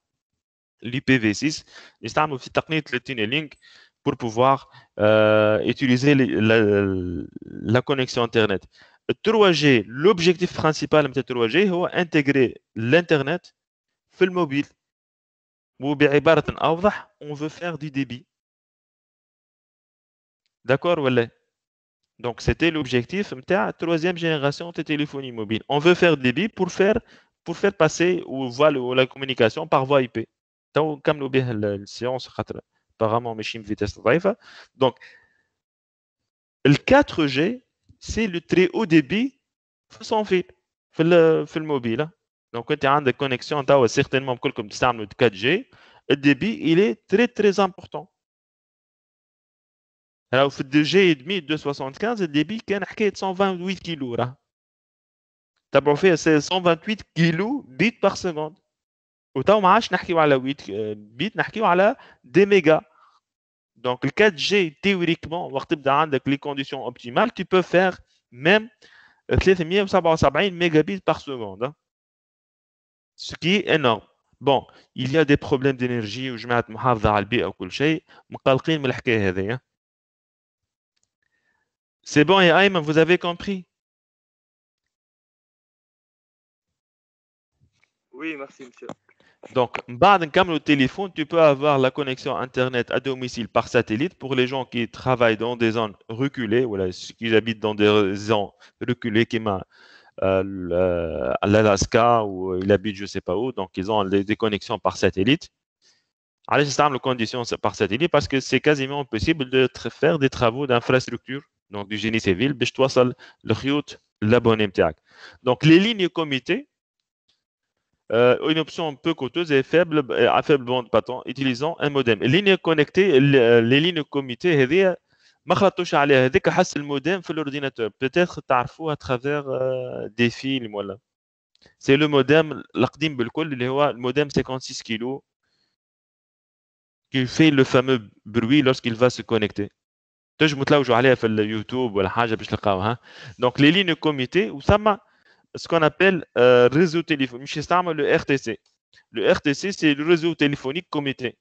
l'IPv6 يستعملوا في تقنيه التينيلينك pour pouvoir utiliser la connexion Internet. 3G, l'objectif principal de 3G, c'est intégrer l'Internet dans le mobile. وبعبارة أوضح on veut faire du débit. D'accord ولا؟ Donc c'était l'objectif de la troisième génération de téléphonie mobile. On veut faire débit pour faire passer ou la communication par voie IP. Donc comme la séance apparemment machine vitesse ضعيفة. Donc le 4G c'est le très haut débit sans fil في الموبيل. Donc quand tu as une connexion tu as certainement كلكم تستعملوا 4G, le débit il est très très important. Alors, في 2G et demi 275 الديبي كان حكاية 128 كيلو راه تبعوا فيها 128 كيلو بيت بار سكوند وتو ما عادش نحكيو على 8 بيت نحكيو على دي ميجا. دونك ال 4G théoriquement وقت تبدا عندك لي كونديسيون اوبتيمال tu peux faire même 377 mégabits par seconde, ce qui est énorme. Bon, il y a des problèmes d'énergie وجماعة محافظة على البيئة وكل شيء مقلقين من الحكاية هذه. C'est bon, et Ayman, vous avez compris? Oui, merci, monsieur. Donc, au téléphone, tu peux avoir la connexion Internet à domicile par satellite pour les gens qui travaillent dans des zones reculées, voilà, ceux qui habitent dans des zones reculées, comme l'Alaska ou ils habitent je ne sais pas où, donc ils ont des connexions par satellite. Alors, c'est les conditions par satellite parce que c'est quasiment impossible de faire des travaux d'infrastructure, donc du génie civil, باش توصل الخيوط l'abonné بتاعك. Donc, les lignes comité, une option peu coûteuse et à faible bande passante, utilisant un modem. Les lignes connectées, les lignes comité, هذه ما خلطوش عليها هذيك حس المودم في l'ordinateur. Peut-être تعرفوه à travers des films ولا. C'est le modem القديم بالكل اللي هو المودم 56 كيلو qui fait le fameux bruit lorsqu'il va se connecter. تنجموا تلوجوا عليها في اليوتيوب ولا حاجه باش تلقاوها. Donc les lignes comité وسما ce qu'on appelle réseau téléphonique. مش يستعمل le RTC. Le RTC c'est le réseau téléphonique comité.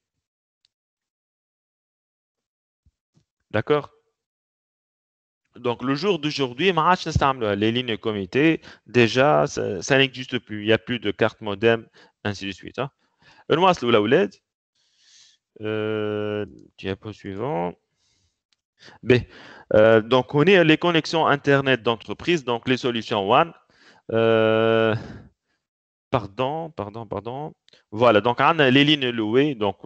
D'accord? Donc le jour d'aujourd'hui ما عادش نستعملوها les lignes comité déjà ça n'existe plus. Il n'y a plus de carte modem ainsi de suite. نواصلوا الاولاد. Diapo suivant. B. Donc, on est les connexions Internet d'entreprise, donc les solutions WAN. Pardon. Voilà, donc on a les lignes louées. Donc,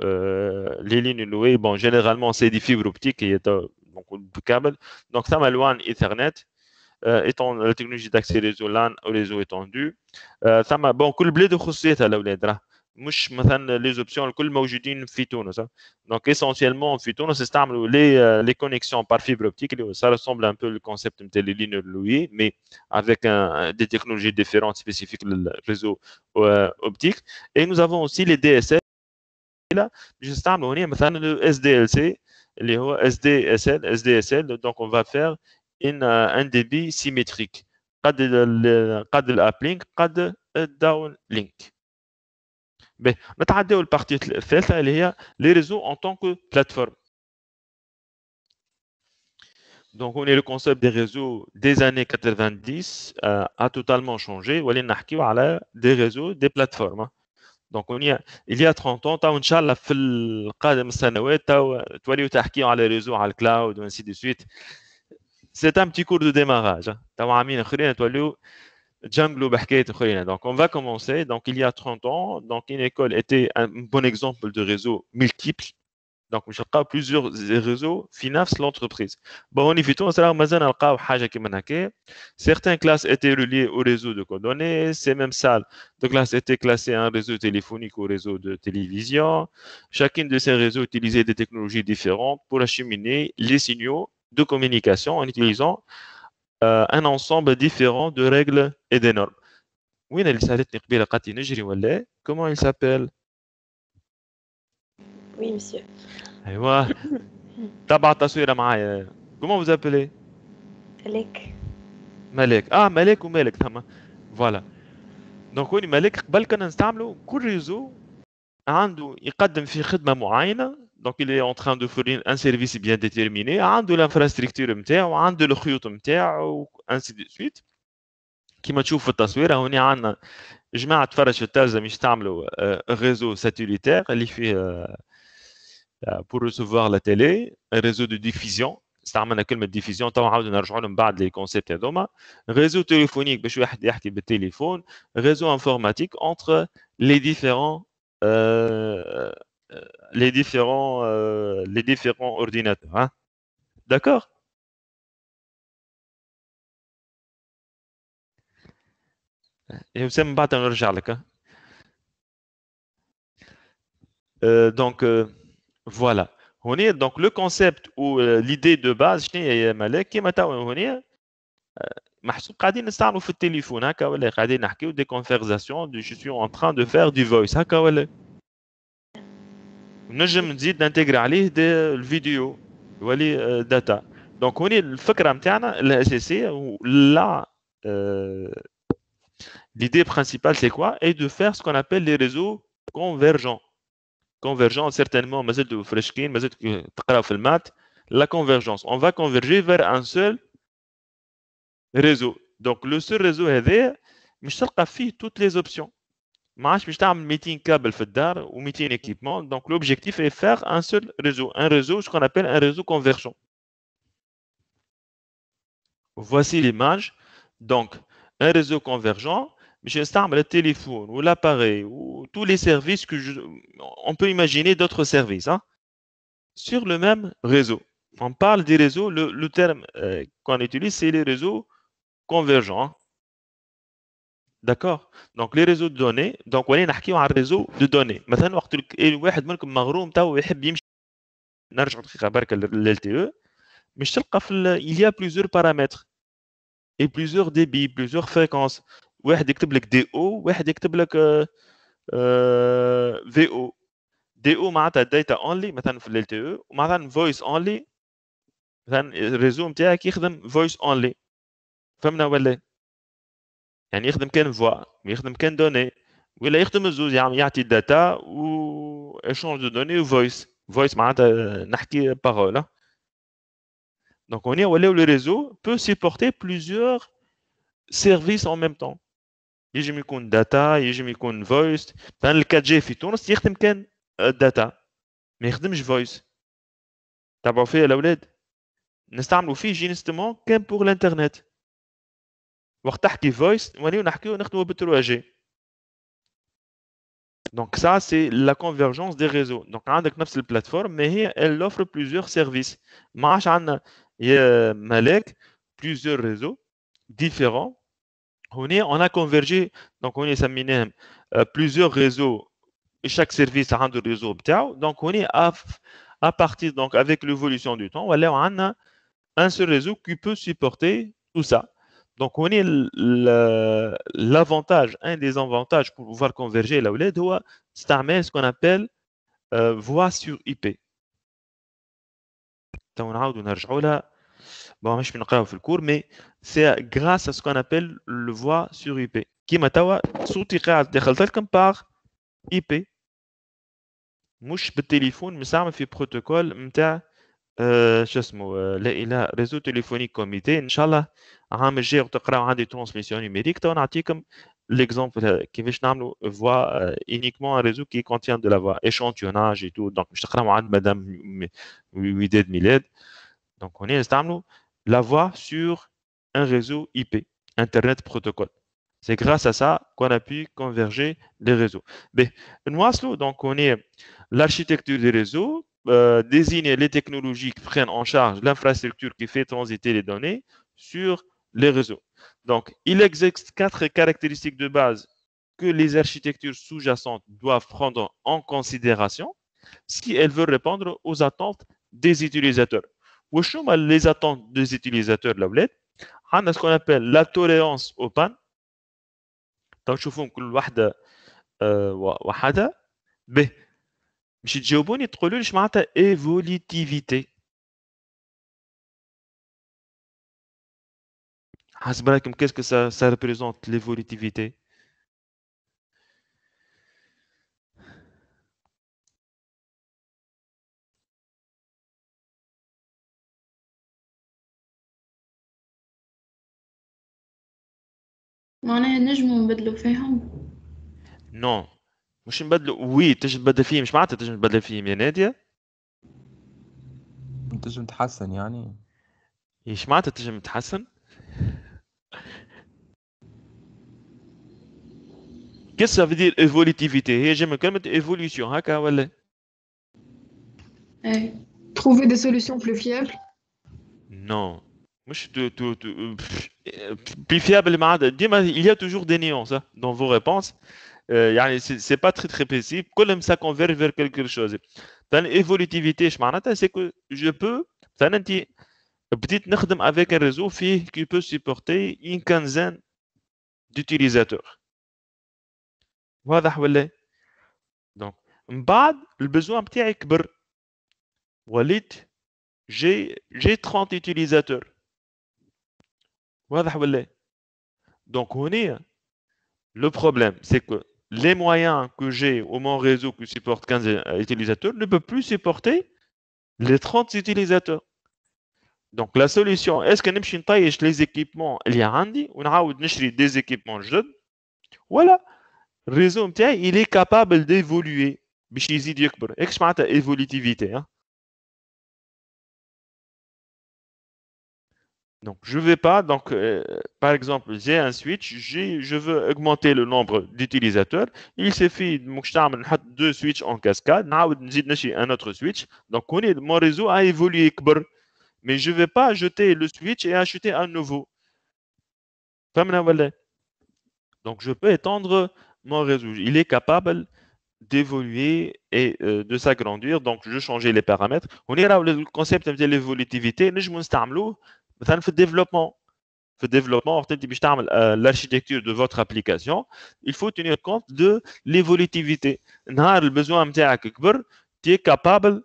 les lignes louées, bon, généralement, c'est des fibres optiques et donc du câble. Donc, ça m'a le WAN Ethernet, étant la technologie d'accès réseau LAN au réseau étendu. Ça m'a bon, كل بلاد خصيتها الاولاد. مش مثلا les options الكل موجودين في تونس. Donc essentiellement في تونس استعملوا les connexions par fibre optique. Ça ressemble un peu le concept de les lignes louées mais avec des technologies différentes spécifiques le réseau optique. Et nous avons aussi les DSL. là بنستعملوا هنا مثلا le SDLC اللي هو SDSL. Donc on va faire un débit symétrique. قد الابلينك قد الداون لينك. نتعداو البارتي الثالثه اللي هي les réseaux en tant que plateforme. Donc on est le concept des réseaux des années 90 a totalement changé ولينا نحكيو على des réseaux des plateformes. Donc il y a 30 ans ان شاء الله في القادم السنوات توليو تحكيو على réseaux على الكلاود وانسي دي سويت. C'est un petit cours de démarrage. تو عامين اخرين توليو Django بحكاية أخرين. Donc on va commencer. Donc il y a 30 ans, donc une école était un bon exemple de réseau multiple. Donc je نلقاو plusieurs réseaux financent l'entreprise. Bon on y fait tout, on مازال نلقاو حاجة كيما هكا. Certaines classes étaient reliées au réseau de coordonnées. Ces mêmes salles de classe étaient classées en réseau téléphonique ou réseau de télévision. Chacune de ces réseaux utilisait des technologies différentes pour acheminer les signaux de communication en utilisant un ensemble différent de règles et de normes. وين اللي سالتني قبيله قالت لي نجري ولا comment il s'appelle? Oui, monsieur. ايوا تبع التصويره معايا. comment vous appelez? Alec. ملك. ملك ومالك ثم فوالا. دونك وين ملك قبل كنا نستعملوا كل ريزو عنده يقدم في خدمه معينه. Donc il est en train de fournir un service bien déterminé, عنده l'infrastructure نتاعو عنده الخيوط نتاعو ainsi de suite. كما تشوف في التصويره هنا عندنا جماعه تفرج في التلفزه مش تعملوا ريزو ساتيليتير اللي فيه pour recevoir la télé un réseau de diffusion استعملنا كلمه ديفيزيون تو عاودوا نرجعوا لهم بعد لي كونسيبت هذوما réseau téléphonique باش واحد يحكي بالتليفون réseau informatique entre les différents euh, les différents ordinateurs hein? D'accord. Et vous من بعد نرجع لك donc voilà هنا donc le concept ou l'idée de base شنو هي يا ملاك كيما تو هنا محسوب قاعدين نستعملوا في التليفون هكا ولا قاعدين نحكيو دي conversations de je suis en train de faire du voice هكا ولا نجم نزيد ننتجر عليه الفيديو يولي داتا دونك هنا الفكره نتاعنا الاساسيه لا l'idée principale c'est quoi est de faire ce qu'on appelle les réseaux convergents convergents certainement مازلتوا فريشكين مازلتوا تقراو في المات la convergence on va converger vers un seul réseau donc le seul réseau هذا مش تلقى فيه toutes les options ما عادش باش تعمل 200 câbles في الدار و 200 équipements donc l'objectif est faire un seul réseau ce qu'on appelle un réseau convergent voici l'image donc un réseau convergent je نستعمل le téléphone ou l'appareil ou tous les services que on peut imaginer d'autres services hein, sur le même réseau on parle des réseaux le terme qu'on utilise c'est les réseaux convergents d'accord donc les réseaux de données donc ولينا نحكيو على الريزو de données مثلا وقت الواحد منكم مغروم تو يحب يمشي نرجع دقيقه برك لل LTE مش تلقى في il y a plusieurs paramètres et plusieurs débits plusieurs fréquences واحد يكتب لك دي او واحد يكتب لك في او دي او معناتها داتا اونلي مثلا في ال LTE ومثلا فويس اونلي مثلا الريزو نتاعك يخدم فويس اونلي فهمنا ولا يعني يخدم كان فوا ويخدم كان دوني ولا يخدم الزوز يعني يعطي داتا و échange de données و voice معناتها نحكي parole donc on est le réseau peut supporter plusieurs services en même temps يجم يكون داتا يجم يكون فويس مثلا ال 4G في تونس يخدم كان داتا ما يخدمش فويس تابعوا فيا الاولاد نستعملوا فيه جينستمون كان بور الانترنت وقت تحكي فويس ونحكيو نخدموا بال 3G donc ça c'est la convergence des réseaux donc عندك نفس البلاتفورم mais هي elle offre plusieurs services ما عادش عندنا يا ملاك plusieurs réseaux différents on a convergé donc on est سميناهم plusieurs réseaux et chaque service a un réseau بتاعو donc on est à partir donc avec l'évolution du temps on a un seul réseau qui peut supporter tout ça donc on est l'avantage un des avantages pour pouvoir converger là où les doigts c'est ce qu'on appelle voix sur IP تو نعاودوا نرجعوا لها bon مش بنقراو في الكور mais c'est grâce à ce qu'on appelle le voix sur IP كيما توا صوتي قاعد دخلت لكم par IP مش بالتليفون مستعمل في بروتوكول نتاع شو اسمه لا اله ريزو تليفونيك كوميتي ان شاء الله عام الجاي وتقراو عندي ترانسميسيون نيميريك تو نعطيكم l'exemple كيفاش نعملوا voix uniquement un réseau qui contient de la voix échantillonnage et tout donc مش تقراو عند مدام وداد ميلاد donc on est نستعملوا la voix sur un réseau IP internet protocole c'est grâce à ça qu'on a pu converger les réseaux mais نواصلوا donc on est l'architecture des réseaux désigne les technologies qui prennent en charge l'infrastructure qui fait transiter les données sur les réseaux. Donc, il existe 4 caractéristiques de base que les architectures sous-jacentes doivent prendre en considération si elles veulent répondre aux attentes des utilisateurs. Les attentes des utilisateurs, on a ce qu'on appelle la tolérance aux pannes. Donc, je vous كل واحدة وحدة ب باش تجاوبوني تقولوا لي معناتها ايفوليتيفيتي حسب رايكم qu'est-ce que ça représente l'évolutivité معناها نجمو نبدلو فيهم نو مش نبدلوا وي تجي تبدل فيه مش معناتها تجي تبدل فيه يا نادية تنجم تحسن يعني ايش معناتها تجي تحسن qu'est-ce que ça veut dire évolutivité هي جايه من كلمة évolution هكا ولا اي Trouver des solutions plus fiables. non مش plus fiable معناتها ديما il y a toujours des nuances hein, dans vos réponses يعني c'est pas très précis كل ما ça converge vers quelque chose مثلا évolutivité ايش معناتها c'est que je peux مثلا انت بديت نخدم avec un réseau فيه qui peut supporter une quinzaine d'utilisateurs واضح ولا دونك من بعد البزوان بتاعي كبر وليت j'ai 30 utilisateurs واضح ولا donc هنا le problème c'est que les moyens que j'ai au mon réseau qui supporte 15 utilisateurs ne peut plus supporter les 30 utilisateurs donc la solution est-ce que نمشي نطيش les équipements اللي عندي ونعاود نشري des équipements جدد ولا الريزو نتاعي il est capable d'évoluer باش يزيد يكبر ايش معناتها évolutivité hein? Donc, je vais pas. Donc, par exemple, j'ai un switch, je veux augmenter le nombre d'utilisateurs. Il suffit de mettre deux switches en cascade. Un autre switch. Donc, mon réseau a évolué. Mais je ne vais pas jeter le switch et acheter un nouveau. Donc, je peux étendre mon réseau. Il est capable d'évoluer et de s'agrandir. Donc, je changeais les paramètres. On est là le concept de l'évolutivité. Nous نستعملوه مثلا في الديفلوبمون وقت انت باش تعمل l'architecture de votre application il faut tenir compte de l'évolutivité نهار البزوان نتاعك كبر tu es capable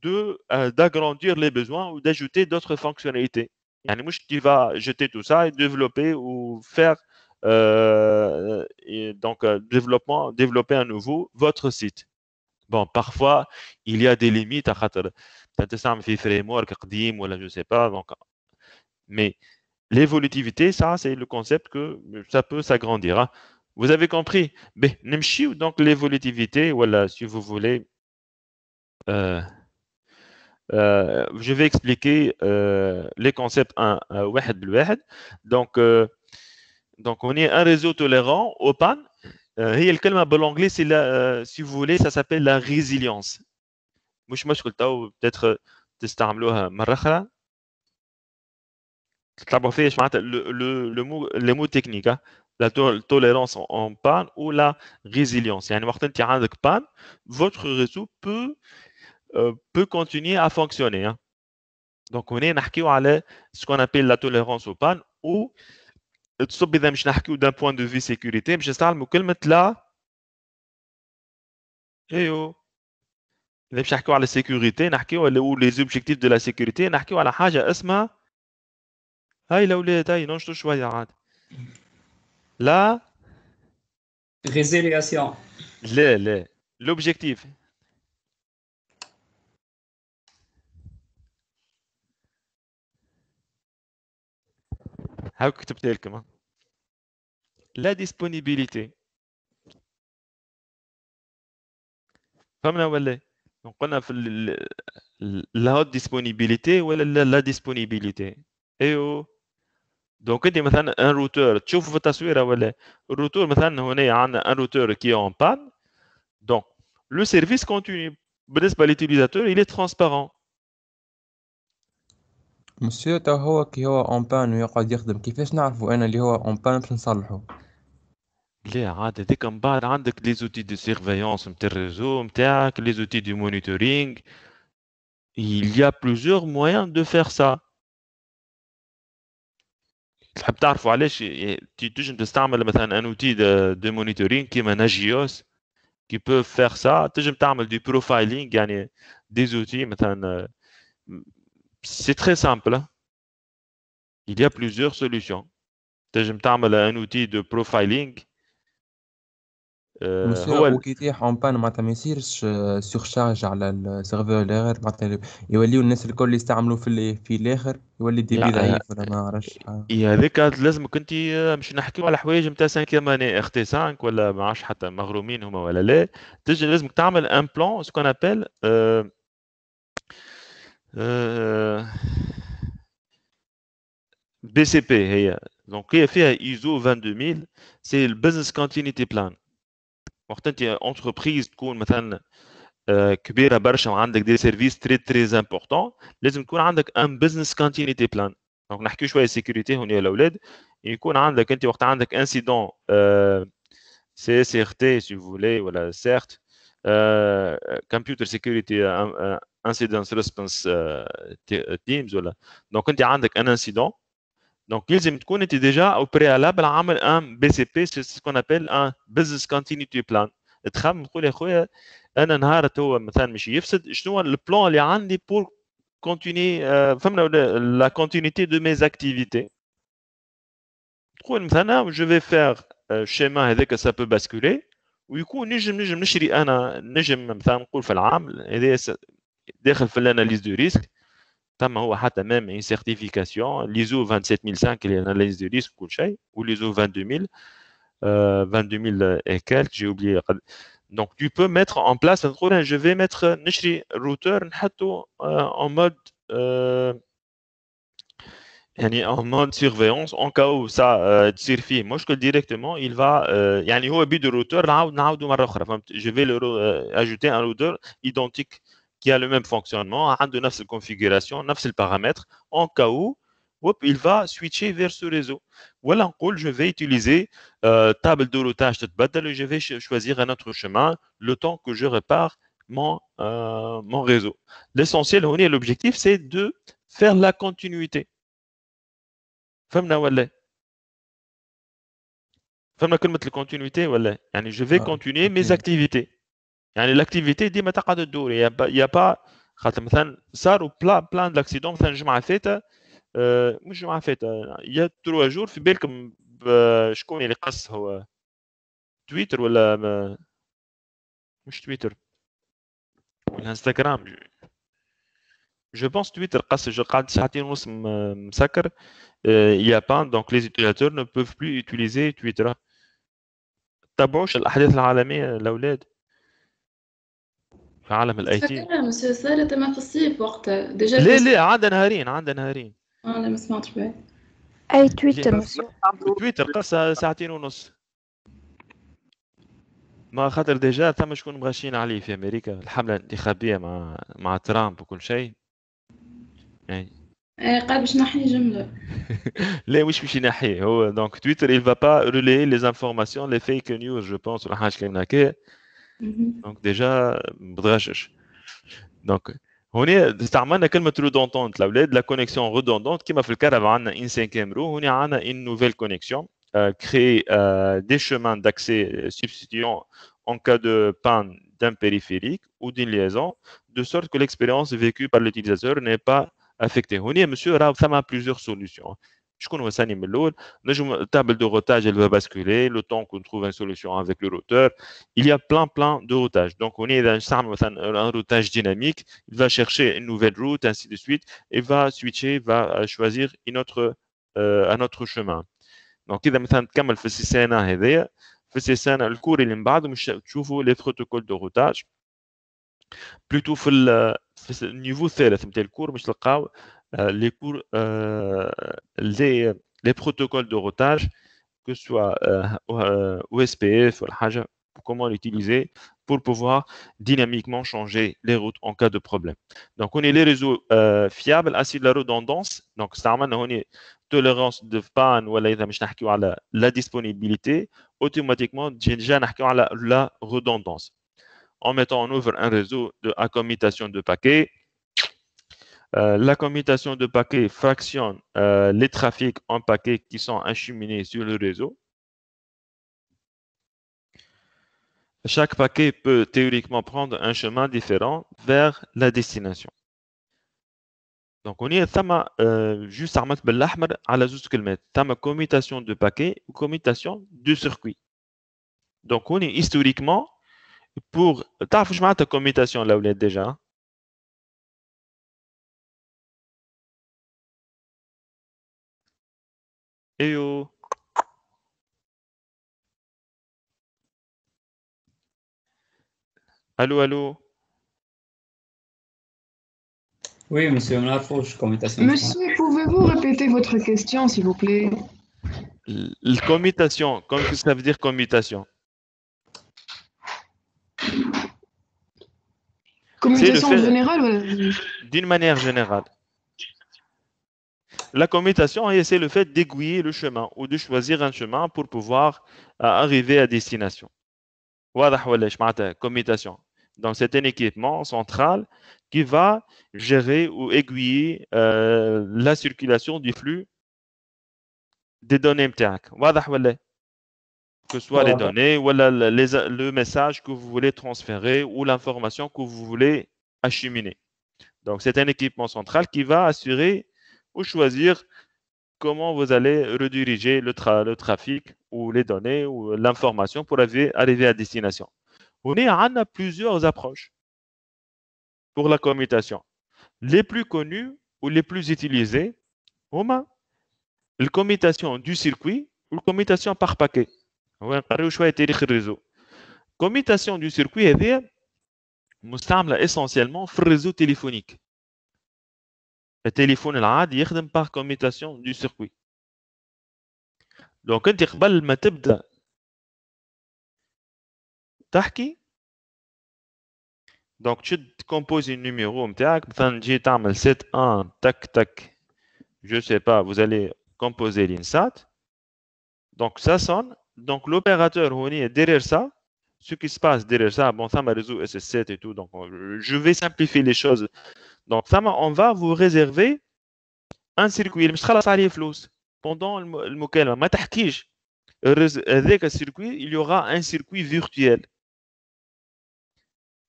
de d'agrandir les besoins ou d'ajouter d'autres fonctionnalités يعني مش tu vas jeter tout ça et développer ou faire et donc développer à nouveau votre site bon parfois il y a des limites à خاطر تستعمل في framework قديم ولا je sais pas donc mais l'évolutivité, ça, c'est le concept que ça peut s'agrandir. Hein. Vous avez compris? Ben, donc l'évolutivité, voilà, si vous voulez, je vais expliquer les concepts un donc, on est un réseau tolérant aux pannes. هي الكلمة بالانglais, c'est si vous voulez, ça s'appelle la résilience. مش مشكل تو peut-être تستعملوها مرة أخرى. Le mot technique, hein? La tolérance en panne ou la résilience. يعني وقت انت عندك panne, votre réseau peut continuer à fonctionner. Hein? Donc on est نحكيو على ce qu'on appelle la tolérance aux pannes ou تصب إذا مش نحكيو d'un point de vue sécurité مش نستعملوا كلمة لا ايوه إذا مش نحكيو على sécurité نحكيو على les objectifs de la sécurité نحكيو على حاجة اسمها هاي الأولاد هاي ننشطوا شوية عاد لا Résiliation. لا l'objectif هاو كتبت لكم la disponibilité فهمنا ولا donc قلنا في la haute disponibilité ولا la disponibilité ايوه donc انت مثلا un routeur تشوفوا في التصويره ولا الروتور مثلا هنا عندنا un routeur qui est en panne donc le service continue بالنسبه للutilisateur il est transparent مسيو تو هو كي هو اون بان ويقعد يخدم كيفاش نعرفوا انا اللي هو اون بان باش نصلحه لا عاد هذيك من بعد عندك لي زوتي دو سيرفيونس نتاع الريزو نتاعك لي زوتي دو مونيتورينغ il y a plusieurs moyens de faire ça تحب تعرفوا علاش تنجم تستعمل مثلا ان اوتي دو مونيتورينغ كيما ناجيوس qui peuvent faire ça تنجم تعمل du profiling يعني des outils مثلا c'est très simple hein. Il y a plusieurs solutions تنجم تعمل un outil de profiling مسيو هو وكي يطيح اون بان معناتها ما يصيرش سيرشارج على السيرفر الاخر معناتها يوليو الناس الكل يستعملوا في الاخر يولي الدي بي ضعيف ولا ما عرفش هذاك لازمك انت مش نحكيو على حوايج نتاع 5 اني اخ تي 5 ولا ما عادش حتى مغرومين هما ولا لا. تجي لازمك تعمل ان بلان سكون ابل بي سي بي. هي دونك هي فيها ايزو 22000 سي البزنس كونتينيتي بلان. وقت انت انتربريز تكون مثلا كبيره برشا وعندك دي سيرفيس تري امبورطون لازم تكون عندك ان بزنس كونتينيتي بلان. دونك نحكيو شويه سيكوريتي هنا يا الاولاد. يكون عندك انت وقت عندك انسيدون سي اس ار تي سي فولي ولا سيرت كمبيوتر سيكوريتي انسيدنس ريسبونس تيمز ولا. دونك انت عندك ان انسيدون دونك يلزم تكون انت ديجا او بريالابل عامل ان بي سي بي سي سكون ابل ان بزنس كونتينيتي بلان. تخمم تقول يا خويا انا نهار هو مثلا مش يفسد شنو البلان اللي عندي بور كونتيني فهمنا لا كونتينيتي دو ميز اكتيفيتي. تقول مثلا جو في فير الشيما هذاك سا بو باسكولي ويكون نجم نشري انا نجم مثلا نقول في العام هذا داخل في الاناليز دو ريسك تم هو حتى ميم اون سيرتيفيكاسيون ليزو 27005 اللي اناليز دو ريسك كل شيء وليزو 22000 22000 et quelques j'ai oublié. Donc tu peux mettre en place je vais mettre نشري routeur نحطه en mode يعني en mode surveillance en cas où ça تصير فيه مشكل directement il va يعني هو بيد الروتور نعاودو مرة أخرى فهمت. je vais le ajouter un routeur identique qui a le même fonctionnement عنده نفس الconfiguration نفس الparamètres en cas où il va switcher vers ce réseau. ولا نقول je vais utiliser table de routage تتبدل et je vais choisir un autre chemin le temps que je répare mon réseau. L'essentiel l'objectif c'est de faire la continuité. فهمنا ولا فهمنا كلمة الكونتينيتي ولا يعني جو في كونتينيي ميز اكتيفيتي يعني الاكتيفيتي ديما تقعد تدور يا با خاطر مثلا صاروا بلان داكسيدون مثلا الجمعة فاتة مش جمعة فاتة يا 3 جور في بالكم شكون اللي قص هو تويتر ولا مش تويتر ولا انستغرام جو بونس تويتر قص جو قعد ساعتين ونص مسكر il y a pas donc les utilisateurs ne peuvent plus utiliser Twitter. تابعوش الاحداث العالميه الاولاد في عالم الاي تي. فكرة مسيو صارت ما في الصيف وقتها ديجا لا عندنا نهارين انا ما سمعتش بها. أي تويتر مسيو؟ تويتر قصة ساعتين ونص ما خاطر ديجا ثم شكون مغشين عليه في امريكا الحمله الانتخابيه مع ترامب وكل شيء يعني قاعد باش نحي جملة. لا مش ينحيه هو دونك تويتر il va pas relayer les informations les fake news je pense ولا حاجه كيما هكا دونك ديجا متغشش. دونك هنا استعملنا كلمه ريدوندونت الاولاد لا كونيكسيون ريدوندونت كما في الكهرباء عندنا ان سينكيام رو هنا عندنا une nouvelle connexion créer des chemins d'accès substituant en cas de panne d'un périphérique ou d'une liaison de sorte que l'expérience vécue par l'utilisateur n'est pas affectée. هنا monsieur راه ثما plusieurs solutions. شكون هو ثاني من الاول نجم table de routage elle va basculer le temps qu'on trouve une solution avec le routeur. Il y a plein de routages. Donc on est dans un routage dynamique, il va chercher une nouvelle route ainsi de suite et va switcher, va choisir un autre chemin. دونك اذا مثلا تكمل في السيسانه هذايا في السيسانه الكور اللي من بعد مش تشوفوا لي بروتوكول دو روتاج بلوتو في النيفو الثالث نتاع الكور باش تلقاو لي كور لي بروتوكول دو روتاج que ce soit OSPF ou la haja, comment l'utiliser pour pouvoir dynamiquement changer les routes en cas de problème. Donc on est les réseaux fiables ainsi de la redondance. Donc ça amène tolérance de panne ou la disponibilité automatiquement déjà la redondance en mettant en œuvre un réseau à commutation de paquets. La commutation de paquets fractionne les trafics en paquets qui sont acheminés sur le réseau. Chaque paquet peut théoriquement prendre un chemin différent vers la destination. Donc on est juste عملت بالأحمر على زوج كلمات ثم commutation de paquets ou commutation de circuit. Donc on est historiquement pour تعرفوا ايش معناتها commutation الاولاد déjà. ايوه الو Oui, monsieur, on a fauche commutation. Monsieur, pouvez-vous répéter votre question, s'il vous plaît? La commutation, qu'est-ce que ça veut dire commutation? Commutation en fait- général, voilà. D'une manière générale. La commutation, c'est le fait d'aiguiller le chemin ou de choisir un chemin pour pouvoir arriver à destination. واضح ولا ايش معناتها commutation. Donc c'est un équipement central qui va gérer ou aiguiller la circulation du flux des données متاعك. واضح ولا que ce soit les données ou le message que vous voulez transférer ou l'information que vous voulez acheminer. Donc c'est un équipement central qui va assurer ou choisir comment vous allez rediriger le trafic ou les données ou l'information pour arriver à destination. On a plusieurs approches pour la commutation. Les plus connues ou les plus utilisées, on a la commutation du circuit ou la commutation par paquet. ونقريو شويه تاريخ الريزو. commutation du circuit هذه مستعمله essentiellement في الريزو تليفونيك. التليفون العادي يخدم par commutation du circuit. دونك انت قبل ما تبدا تحكي دونك تشد كومبوزي النيميرو نتاعك مثلا تجي تعمل 71 تك تك je sais pas vous allez composer l'INSAT donc ça sonne donc l'opérateur هوني derrière ça ce qui se passe derrière ça bon ça m'a réseau SS7 et tout donc je vais simplifier les choses donc ça on va vous réserver un circuit مش خلاص عليه فلوس pendant المكالمه ما تحكيش هذاك السيركوي il y aura un circuit virtuel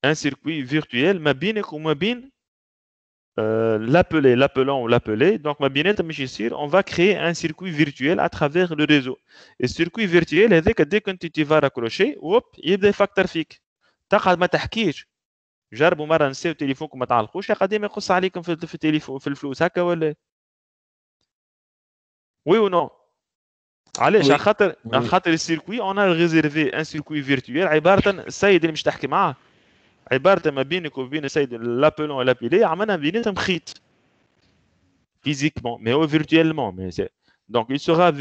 un circuit virtuel ما بينك وما بين l'appelant ou l'appelé donc ما بيناتهم مش يصير on va créer un circuit virtuel à travers le réseau et circuit virtuel هذاك dès que tu vas raccrocher hop يبدا يفكر فيك تقعد ما تحكيش جربوا مره نساو تليفونكم ما تعلقوش قدام يقص عليكم في التليفون في الفلوس هكا ولا oui ou non علاش على خاطر السيركوي on a réservé un circuit virtuel عباره السيد اللي مش تحكي معاه عباره ما بينك وبين السيد l'appelant et l'appelé عملنا بيناتهم خيط physiquement mais virtuellement mais c'est donc il sera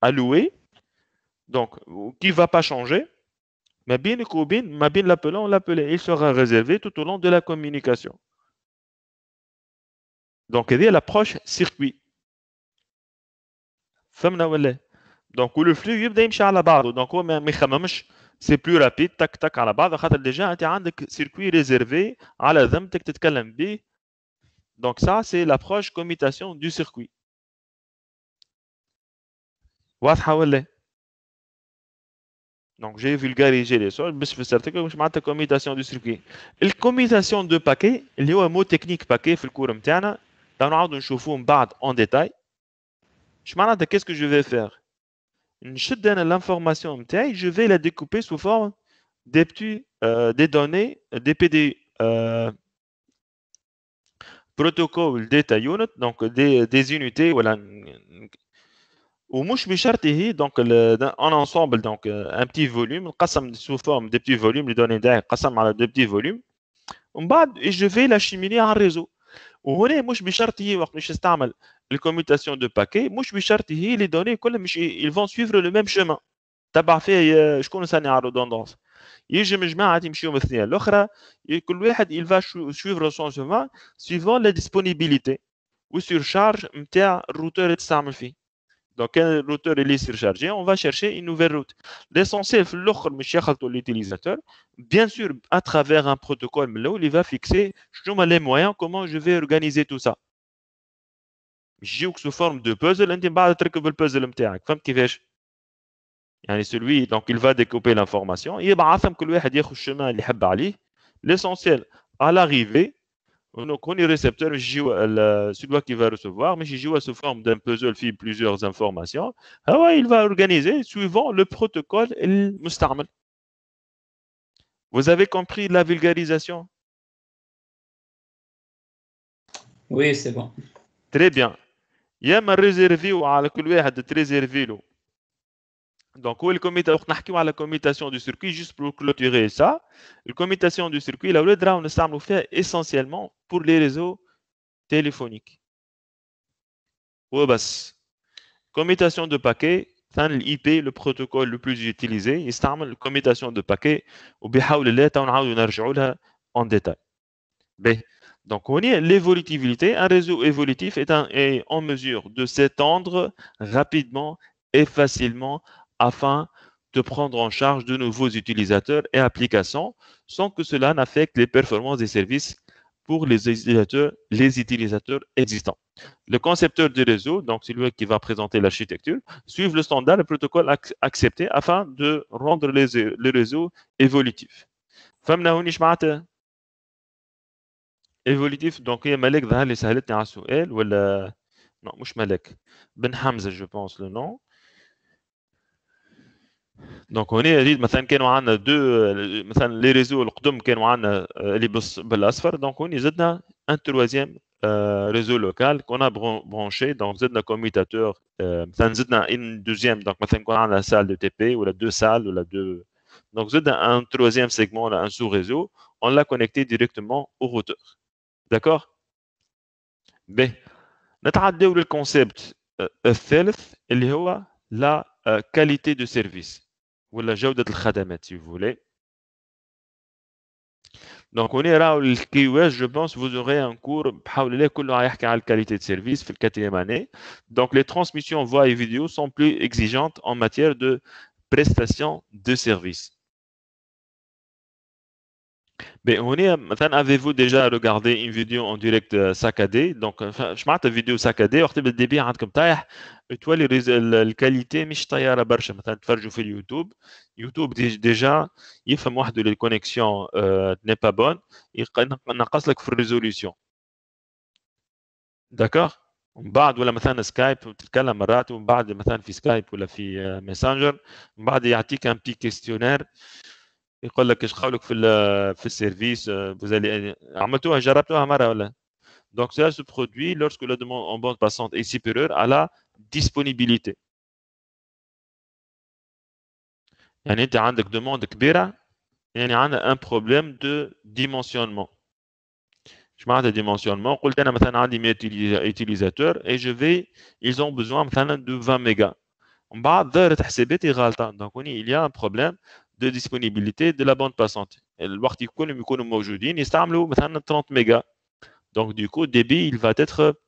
alloué donc qui va pas changer ما بينك وبين ما بين l'appelant et l'appelé il sera réservé tout au long de la communication donc هذه l'approche circuit فهمنا ولا دونك لو فلو يبدا يمشي على بعضه دونك هو ما يخممش سي بلو رابيد تك تك على بعضه خاطر ديجا انت عندك سيركوي ريزيرفي على ذمتك تتكلم به دونك سا سي لابروش كوميتاسيون دو سيركوي واضحه ولا دونك جي فولغاريزي لي سول باش فسرتك واش معناتها كوميتاسيون دو سيركوي الكوميتاسيون دو باكي اللي هو مو تكنيك باكي في الكور نتاعنا نعاودو نشوفوه من بعد اون ديتاي اش معناتها qu'est-ce que je vais faire نشد انا l'information نتاعي je vais la découper sous forme des petits des données des PD protocole data unit donc des unités voilà ومش بشرط هي donc en ensemble donc un petit volume نقسم sous forme des petits volumes les données نتاعي نقسم على des petits volumes ومن بعد je vais l'acheminer على الريزو وهنا مش بشرط هي وقت باش نستعمل الكوميتاسيون دو باكي مش بشرط هي لي دوني كلهم مش ils vont suivre le même chemin تبع فيه شكون ثاني على redondance يجي من جماعه يمشيو من الثانيه الاخرى كل واحد il va suivre son chemin suivant la disponibilité و surcharge نتاع الروتور اللي تستعمل فيه donc quand le routeur est surchargé on va chercher une nouvelle route l'essentiel في الاخر مش يخلطوا l'utilisateur bien sûr à travers un protocole من الاول il va fixer شنو les moyens comment je vais organiser tout ça يجيوك sous forme de puzzle انت بعد تركب البازل نتاعك فهمت كيفاش يعني celui donc il va découper l'information يبعثهم كل واحد ياخذ الشمال اللي يحب عليه l'essentiel à l'arrivée Donc, on est récepteur, celui qui va recevoir, mais il joue sous forme d'un puzzle fait plusieurs informations. Ah ouais, il va organiser suivant le protocole المستعمل. Vous avez compris la vulgarisation? Oui, c'est bon. Très bien. يا ما ريزيرفيو على كل واحد تريزيرفي له. Donc, où est le commutation? On parle de la commutation du circuit juste pour clôturer ça. La commutation du circuit, là, on s'amuse faire essentiellement pour les réseaux téléphoniques. Ouais, bas. Commutation de paquets, l'IP, le protocole le plus utilisé, il s'amuse la commutation de paquets ou bien en détail. B. Donc, on y l'évolutivité. Un réseau évolutif est en mesure de s'étendre rapidement et facilement afin de prendre en charge de nouveaux utilisateurs et applications sans que cela n'affecte les performances des services pour les utilisateurs existants. Le concepteur du réseau, donc c'est lui qui va présenter l'architecture, suit le standard et protocole accepté afin de rendre les réseaux évolutifs. فهمنا هوني ايش معناتها؟ ايفوليتيف دونك هي ملاك ظهر لي سهلتني على السؤال ولا نو مش ملاك بن حمزه جو بونس لو نو دونك هنا يريد مثلا كانوا عندنا دو مثلا لي ريزو القدم كانوا عندنا اللي بالاصفر دونك هنا زدنا ان تروازيام ريزو لوكال كنا برونشي دونك زدنا كوميتاتور مثلا زدنا ان دوزيام دونك مثلا يكون عندنا سال دو تي بي ولا دو سال ولا دو دونك زدنا ان تروازيام سيجمون ولا ان سو ريزو on l'a connecté directement au routeur. D'accord? B. نتعداو للكونسيبت الثالث اللي هو لا qualité de service ولا جودة الخدمات si vous voulez. Donc on est là le QoS, je pense vous aurez un cours بحول الله كله هيحكي على qualité de service في الquatrième année. Donc les transmissions voix et vidéo sont plus exigeantes en matière de prestation de service. Mais on est, مثلا avez-vous déjà regardé une vidéo en direct saccadée donc je معناتها vidéo saccadée وقت الدبي عندكم طايح تولي الكاليتي مش طياره برشا مثلا تفرجوا في اليوتيوب يوتيوب ديجا يفهم وحده لي كونيكسيون ني با بون ينقص لك في الريزوليسيون داكور ومن بعد ولا مثلا سكايب تتكلم مرات ومن بعد مثلا في سكايب ولا في ماسنجر من بعد يعطيك ان بي كيستيونير يقول لك ايش قولك في السيرفيس عملتوها جربتوها مره ولا donc cela se produit lorsque la demande en bande passante est supérieure à la disponibilité يعني انت عندك demande كبيره يعني عندنا un problème de dimensionnement ايش معناتها dimensionnement قلت انا مثلا عندي 100 utilisateurs et ils ont besoin مثلا de 20 mégas ومن بعد ظهرت حساباتي غلطه donc il y a un problème de disponibilité de la bande passante. الوقت يكونوا موجودين يستعملوا مثلا 30 mégas. Donc du coup, le débit il va être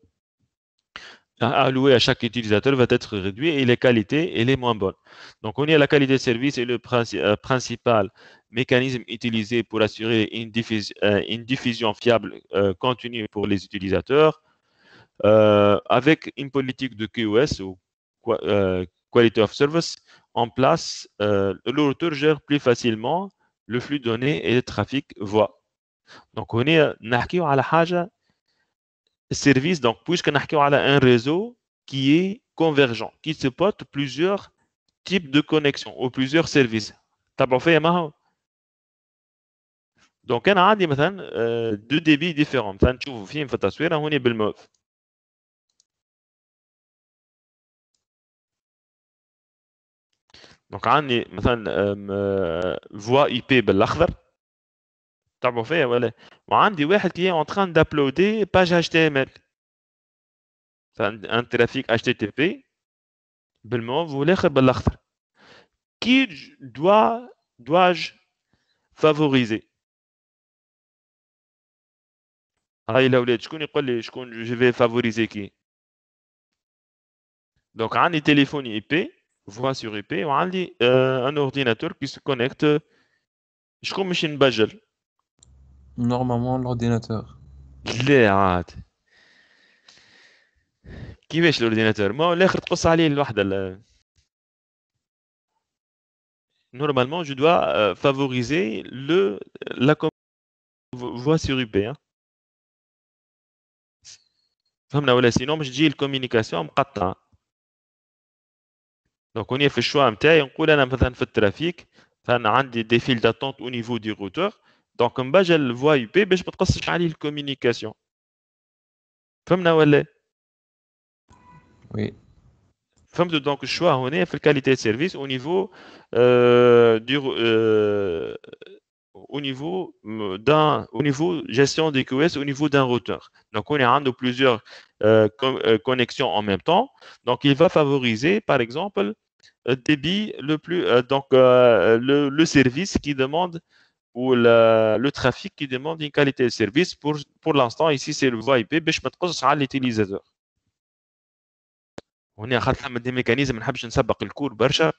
alloué à chaque utilisateur va être réduit et les qualités elle est moins bonne. Donc on est à la qualité de service et le principal mécanisme utilisé pour assurer une diffusion fiable continue pour les utilisateurs avec une politique de QoS ou Quality of Service en place, le routeur gère plus facilement le flux de données et le trafic voix. Donc, on est نحكيو على حاجة service donc puisque نحكيو على un réseau qui est convergent, qui supporte plusieurs types de connexions ou plusieurs services. تبعوا فيا ما هو؟ Donc أنا عندي مثلا deux débits différents. مثلا تشوفوا فيهم في التصوير هوني بالموف. Donc عندي مثلا voix IP بالاخضر تابعوا فيا ولا وعندي واحد qui est en train d'uploader page HTML un trafic HTTP بالموف والاخر بالاخضر qui dois-je favoriser هاي الاولاد شكون يقول لي شكون je vais favoriser qui donc عندي تليفون IP voix sur IP وعندي un ordinateur qui se connecte شكون مش نبجل Normalement, l'ordinateur. لا عاد كيفاش الاورديناتور ما هو الاخر تقص عليه الوحده normalement je dois favoriser la voix sur IP hein. فهمنا ولا سينو باش تجي الكوميونيكاسيون مقطعه. دونك هوني في الشوا نتاعي نقول انا مثلا في الترافيك فانا عندي دي فيل داتونت او نيفو دي روتور دونك نبجل الفوا اي بي باش ما تقصش عليه الكوميونيكاسيون. فهمنا ولا؟ وي فهمتوا دونك الشوا هنا في الكاليتي دي سيرفيس او نيفو دو au niveau au niveau gestion des QS au niveau d'un routeur. Donc on a plusieurs connexions en même temps. Donc il va favoriser par exemple débit le plus donc le service qui demande ou le trafic qui demande une qualité de service pour l'instant ici c'est le VoIP باش ما تقصش على l'utilisateur. هنا خاطر des mécanismes ما نحبش نسبق الكور برشا.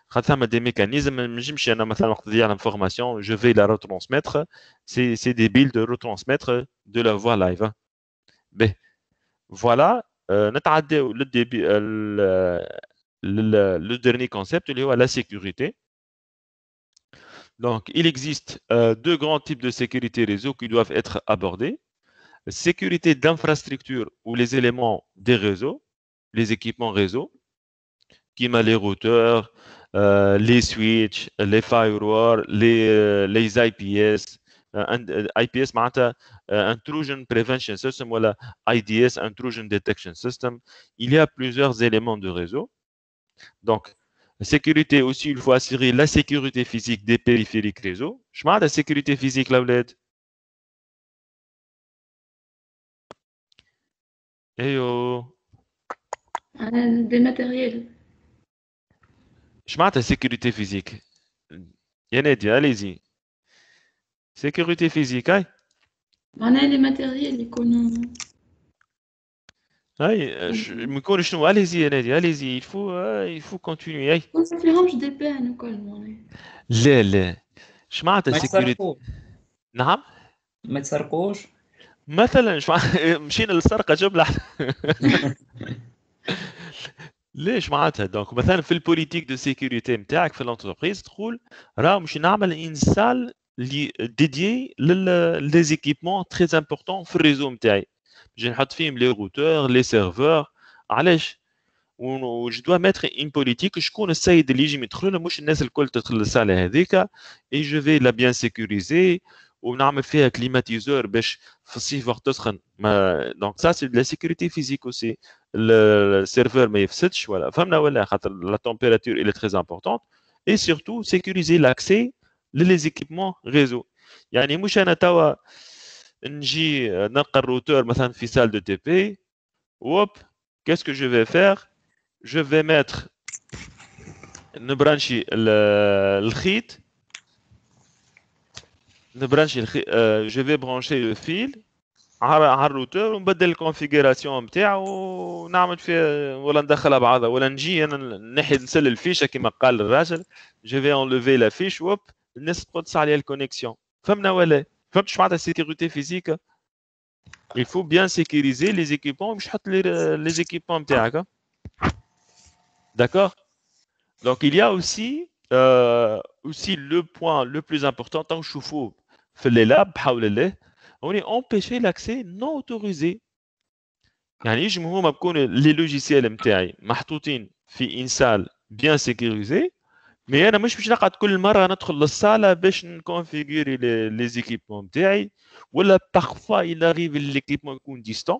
خاطر des mécanismes ما نجمش انا مثلا وقت ديال l'information je vais la retransmettre c'est des billes de retransmettre de la voix live. B voilà نتعداو للديبي le dernier concept اللي هو la sécurité. Donc il existe deux grands types de sécurité réseau qui doivent être abordés. Sécurité d'infrastructure ou les éléments des réseaux, les équipements réseau qui met les routeurs, les switches, les firewalls, les IPS. IPS معناتها intrusion prevention system ou la IDS intrusion detection system. Il y a plusieurs éléments de réseau. Donc sécurité aussi il faut assurer la sécurité physique des périphériques réseau. Je معناتها la sécurité physique là ولاد. ايوه des matériels. Je معناتها sécurité physique. يا نادي allez-y. Sécurité physique هاي. معناها les matériels يكونوا هاي ما يكونش شنو allez-y يا نادي allez-y il faut continuer هاي. ما فيهمش دي بان وكل معناها. لا اش معناتها ما sécurité؟ يتسرقوش. نعم ما يتسرقوش. مثلا مشينا للسرقه جمله. ليش معناتها دونك مثلا في البوليتيك دو سيكوريتي نتاعك في الانتربريز تقول راه مش نعمل ان سال اللي ديديي لي زيكيبمون تري امبورطون في الريزو نتاعي باش نحط فيهم لي روتور لي سيرفور. علاش و جو دوا ميتر ان بوليتيك شكون السيد اللي يجي يدخل مش الناس الكل تدخل للصاله هذيك اي جو في لا بيان سيكوريزي ونعمل فيها كليماتيزور باش في الصيف وقت تسخن. دونك سا سي لا سيكوريتي فيزيك اوسي. السيرفر ما يفسدش ولا فهمنا ولا خاطر لا تمبيراتور اللي تري امبورطونت اي سورتو سيكوريزي لاكسي لي زيكيبمون ريزو. يعني مش انا توا نجي نلقى الروتور مثلا في سال دو تي بي ووب qu'est-ce que je vais faire je vais mettre نبرانشي الخيط نبرانشي الخيط je vais brancher le fil على الروتور ونبدل الكونفيغوراسيون نتاعو ونعمل فيها ولا ندخلها بعضها ولا نجي انا نحي نسل الفيشه كما قال الراجل جو في انلوفي لا فيش ووب الناس تقص عليها الكونيكسيون. فهمنا ولا؟ فهمت شو معناتها sécurité physique؟ il faut bien sécuriser les équipements باش تحط les équipements نتاعك. D'accord? Donc il y a aussi le point le plus important tant نشوفوا في les labs بحول الله on est empêché l'accès non autorisé. يعني يجمو هما بكون لي لوجيسيال نتاعي محطوطين في ان سال بيان سيكوريزي مي انا مش باش نقعد كل مره ندخل للصاله باش نكونفيغوري لي زيكيبمون نتاعي ولا بارفوا il arrive ليكيبمون يكون ديستون.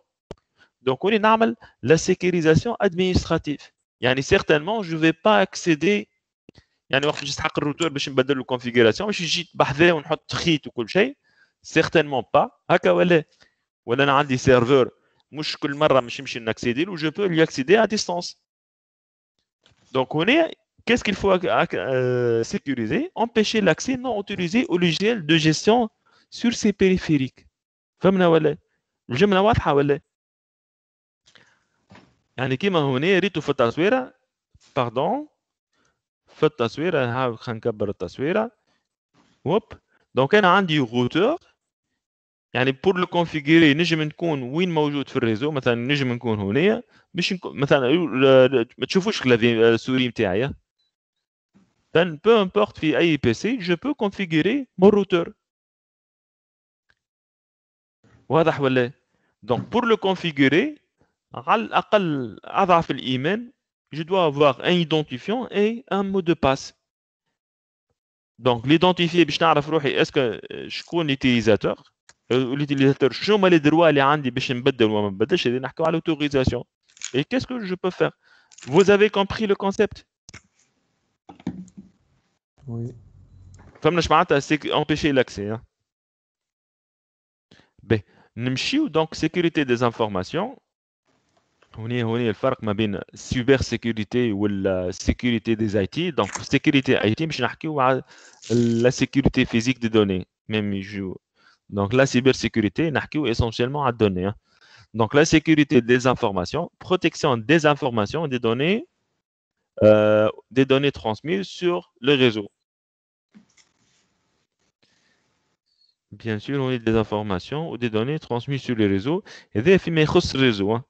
دونك وني نعمل لا سيكوريزاسيون ادمينستراتيف. يعني سيغتانمون جو في با اكسيدي يعني وقت باش نسحق الروتور باش نبدل له كونفيغوراسيون باش نجي بحذاه ونحط خيط وكل شيء certainement pas هكا ولا انا عندي سيرفور مش كل مره مش نمشي ناكسيدي له جو بو لي اكسيدي à distance. Donc on est qu'est-ce qu'il faut sécuriser empêcher l'accès non autorisé au logiciel de gestion sur ces périphériques. فهمنا ولا الجمله واضحه ولا؟ يعني كيما هنا ريتو في التصويره باردون في التصويره هاو خلينا نكبر التصويره هوب. دونك انا عندي روتور يعني بور لو كونفيغوري نجم نكون وين موجود في الريزو مثلا نجم نكون هنا باش مثلا ما تشوفوش كلافي السوري نتاعي مثلا بو امبورت في اي بي سي جو بو كونفيغوري مون روتور. واضح ولا؟ دونك بور لو كونفيغوري على الأقل أضعف الإيمان je dois avoir un identifiant et un mot de passe. Donc l'identifier باش نعرف روحي اسكو شكون l'utilisateur l'utilisateur شنو هما les droits اللي عندي باش نبدل وما نبدلش هذه نحكيو على l'autorisation. Et qu'est-ce que je peux faire? Vous avez compris le concept? Oui. فهمنا معناتها empêcher l'accès. Hein. Ben, نمشيو donc sécurité des informations. هوني الفرق ما بين cyber sécurité ولا sécurité des IT. Donc sécurité IT باش نحكيو على la sécurité physique des données. Même جو. Donc la cybersécurité نحكيو essentiellement على données. Hein. Donc la sécurité des informations, protection des informations, des données transmises sur le réseau. Bien sûr, on a des informations ou des données transmises sur les réseaux. Et des films le réseau. Hein.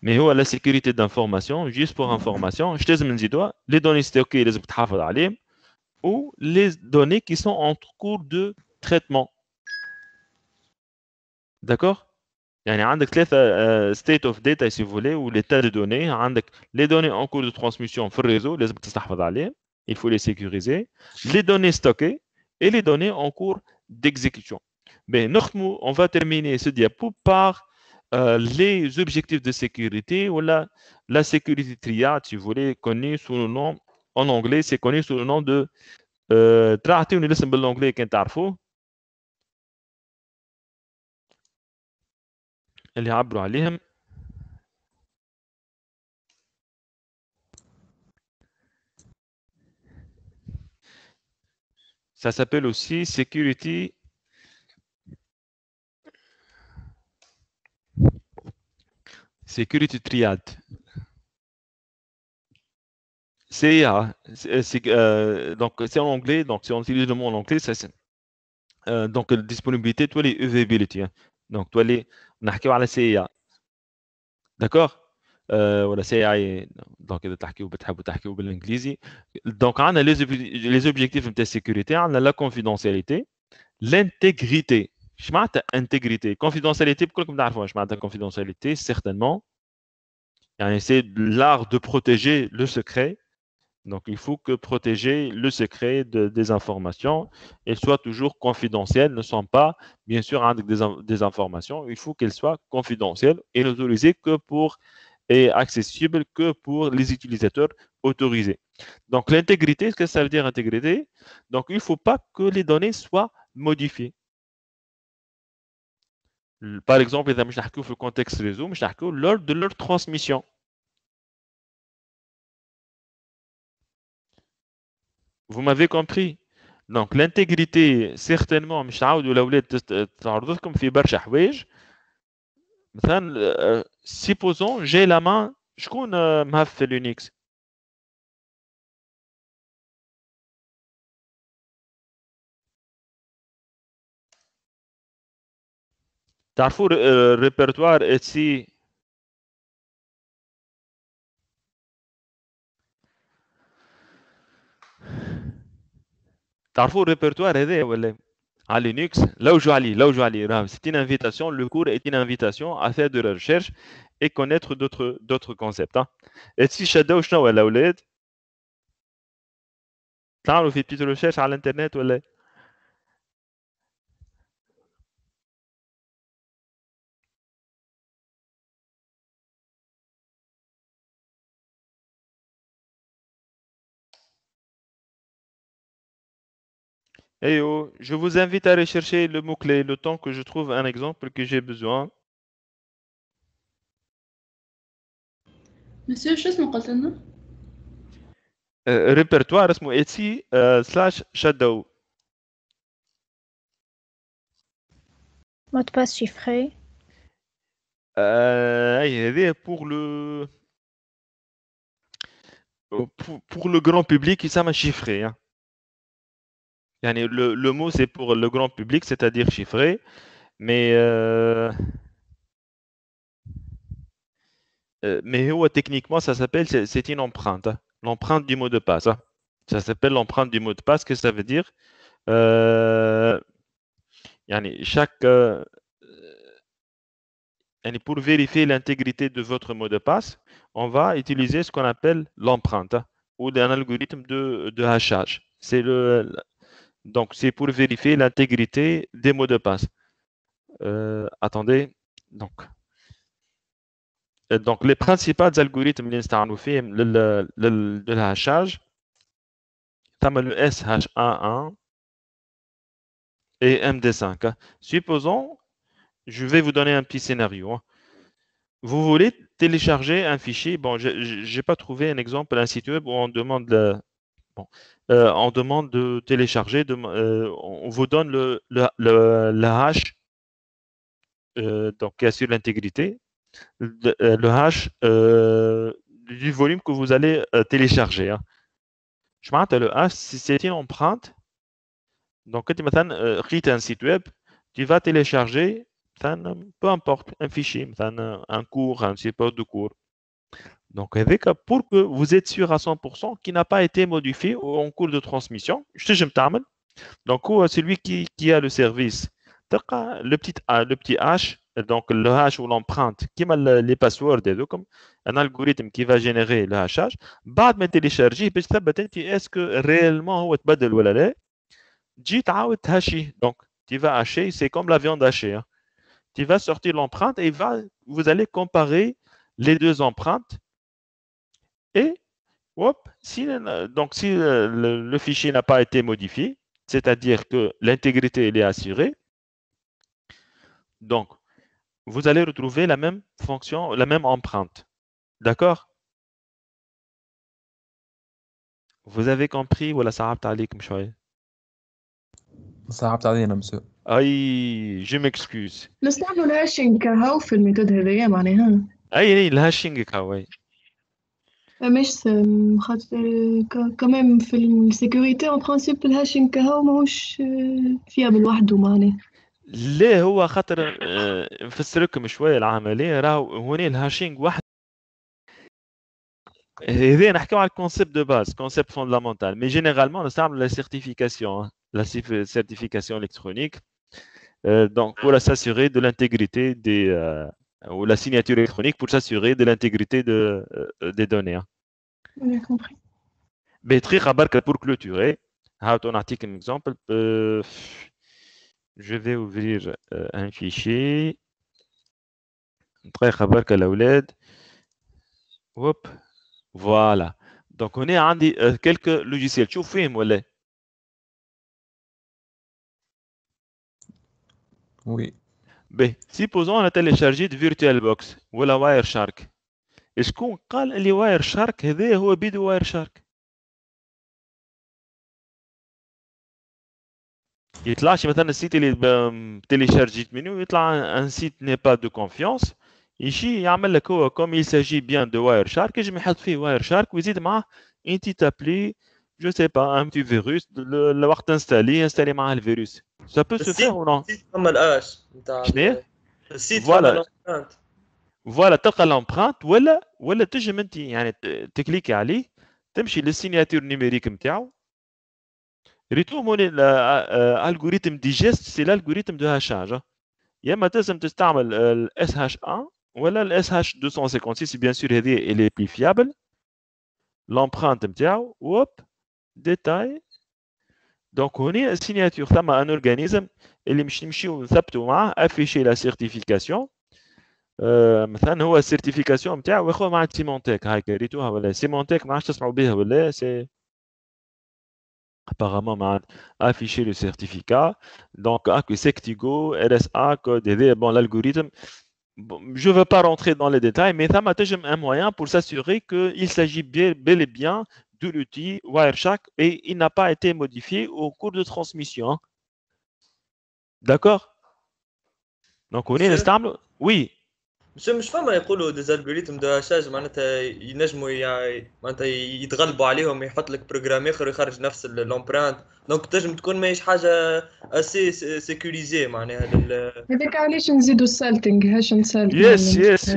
Mais la sécurité d'information, juste pour information, je te dis les données stockées, les obtenir ou les données qui sont en cours de traitement. D'accord? Il y a un state of data si vous voulez ou l'état de données. Les données en cours de transmission sur le réseau, les obtenir il faut les sécuriser. Les données stockées et les données en cours d'exécution. Mais on va terminer ce diapo par les objectifs de sécurité ou la sécurité triade, si vous voulez, connu sous le nom, en anglais, c'est connu sous le nom de تعطيوني الاسم بالانجلي كان تعرفوه اللي يعبروا عليهم. Ça s'appelle aussi security triad. CIA, donc c'est en anglais, donc si on utilise le mot en anglais, c'est donc disponibilité, toi les availability, hein. Donc toi les نحكيو على CIA, d'accord, ولا CIA, donc إذا تحكيو بتحبوا تحكيو بالإنجليزي. Donc عندنا les objectifs de sécurité, عندنا la confidentialité, l'intégrité. اش معناتها intégrité? Confidentialité كلكم تعرفوا اش معناتها confidentialité certainement. يعني c'est l'art de protéger le secret. Donc, il faut que protéger le secret des informations et soit toujours confidentielles, ne sont pas, bien sûr, des informations. Il faut qu'elles soient confidentielles et n'autorisées que pour et accessibles que pour les utilisateurs autorisés. Donc, l'intégrité, qu'est-ce que ça veut dire intégrité? Donc, il ne faut pas que les données soient modifiées. Par exemple, les amis, je le contexte réseau, je lors de leur transmission. Vous m'avez compris. Donc l'intégrité certainement مش عاودوا الاولاد تعرض لكم في برشا حوايج. مثلا supposons j'ai la main شكون مهف في لينكس؟ تعرفوا الريبرتوار اتسي تعرفوا الريبرتوار هذا ولا على لينكس لوجوا عليه راه c'est une invitation, le cours est une invitation à faire de la recherche et connaître d'autres concepts. Hein. اتسي شدوا شنو الاولاد؟ تعملوا في petite recherche على الانترنت ولا؟ Eh oh, je vous invite à rechercher le mot-clé le temps que je trouve un exemple que j'ai besoin. Monsieur, شو اسمه قلت لنا؟ répertoire اسمه etsy /shadow. Mot de passe chiffré. هذه pour le grand public ça m'a chiffré. Hein. يعني le mot c'est pour le grand public, c'est-à-dire chiffré, mais techniquement ça s'appelle c'est une empreinte, hein. L'empreinte du mot de passe. Hein. Ça s'appelle l'empreinte du mot de passe. Qu'est-ce que ça veut dire? يعني chaque pour vérifier l'intégrité de votre mot de passe, on va utiliser ce qu'on appelle l'empreinte ou un algorithme de hachage. Donc, c'est pour vérifier l'intégrité des mots de passe. Attendez. Donc, les principaux algorithmes اللي نستعملوا فيهم للهاشاج ثم le SH11 et MD5. Supposons, je vais vous donner un petit scénario. Vous voulez télécharger un fichier. Bon, je n'ai pas trouvé un exemple, un site web où on demande de télécharger. On vous donne le hash donc qui assure l'intégrité, le hash du volume que vous allez télécharger. Je m'attends le hash, si c'est une empreinte. Donc, quand tu crées un site web, tu vas télécharger, peu importe, un fichier, un cours, un support de cours. Donc, pour que vous êtes sûr à 100% qu'il n'a pas été modifié en cours de transmission, donc, celui qui a le service, le petit hash, donc le hash ou l'empreinte, qui a les passwords, comme un algorithme qui va générer le hashage, بعد ما télécharger, est-ce que réellement هو تبدل ولا لا؟ جيت عاود تهشي. Donc, tu vas hacher, c'est comme la viande hachée. Tu vas sortir l'empreinte et vous allez comparer les deux empreintes. Et si le fichier n'a pas été modifié, c'est-à-dire que l'intégrité est assurée, donc vous allez retrouver la même fonction, la même empreinte. D'accord? Vous avez compris? Voilà, ça a عليكم شوية. صعبت علينا مساء. اي je m'excuse. نستعملوا الهاشينج كهو في الميثود هذيا معناها. اي الهاشينج كهو. مش خاطر كمان في السيكوريتي اون برانسيب الهاشينج كهو ماهوش فيابل وحده معناها. ليه هو خاطر نفسر لكم شويه العمليه راهو هنا الهاشينج واحد. هذا نحكيو على الكونسيبت دو باز كونسيبت فوندامونتال مي جينيرالمون نستعمل لا سيرتيفيكاسيون la certification électronique donc pour s'assurer de l'intégrité ou la signature électronique pour s'assurer de l'intégrité des données. J'ai compris. Mais très rapide pour clôturer, on a un exemple. Je vais ouvrir un fichier. Très rapide la OLED. Hop, voilà. Donc on est en quelques logiciels. Tu fais moi Oui. Ben, supposons on a téléchargé de VirtualBox ou la Wireshark. Est-ce qu'on قال اللي Wireshark هذا هو بيدو Wireshark؟ يطلعش مثلا السيت اللي تيليشارجيت منه يطلع un site n'est pas de confiance. يجي يعمل لك هو comme il s'agit bien de Wireshark يجي يحط فيه Wireshark ويزيد معاه une petite appli, je sais pas, un petit virus, le وقت installer معاه le virus. Ça peut se faire ou non? Voilà, تلقى l'empreinte ولا تجم انت يعني تكليكي عليه تمشي للسيناتور نيميريك نتاعو. ريتو موني الالغوريثم ديجست سي الالغوريثم دو هاشاج. يا اما تلزم تستعمل الاس هاش 1 ولا الاس هاش 256 بيان سور هذه اللي بلي فيابل. l'empreinte نتاعو ديتاي. دونك هنا السيناتور ثم ان اورغانيزم اللي مش نمشيو نثبتوا معاه افيشي لا سيرتيفيكاسيون. مثلا هو السيرتيفيكاسيون نتاعو ياخذ مع سيمونتيك هاكا ريتوها ولا سيمونتيك ما عادش تسمعوا بها ولا سي apparemment مع afficher le certificat. Donc Sectigo, RSA, code et bon l'algorithme. Je ne veux pas rentrer dans les détails, mais ça m'a un moyen pour s'assurer qu'il s'agit bel et bien de l'outil Wireshark et il n'a pas été modifié au cours de transmission. D'accord? Donc on est stable. Oui. مش فاهمة يقولوا ديز الجوريثم دو هاشاج معناتها ينجموا معناتها يتغلبوا عليهم يحط لك بروجرام اخر يخرج نفس اللومبرانت دونك تنجم تكون ماهيش حاجة اسي سيكوريزي معناها هذاك علاش نزيدوا السالتينغ هاش نسالتينغ.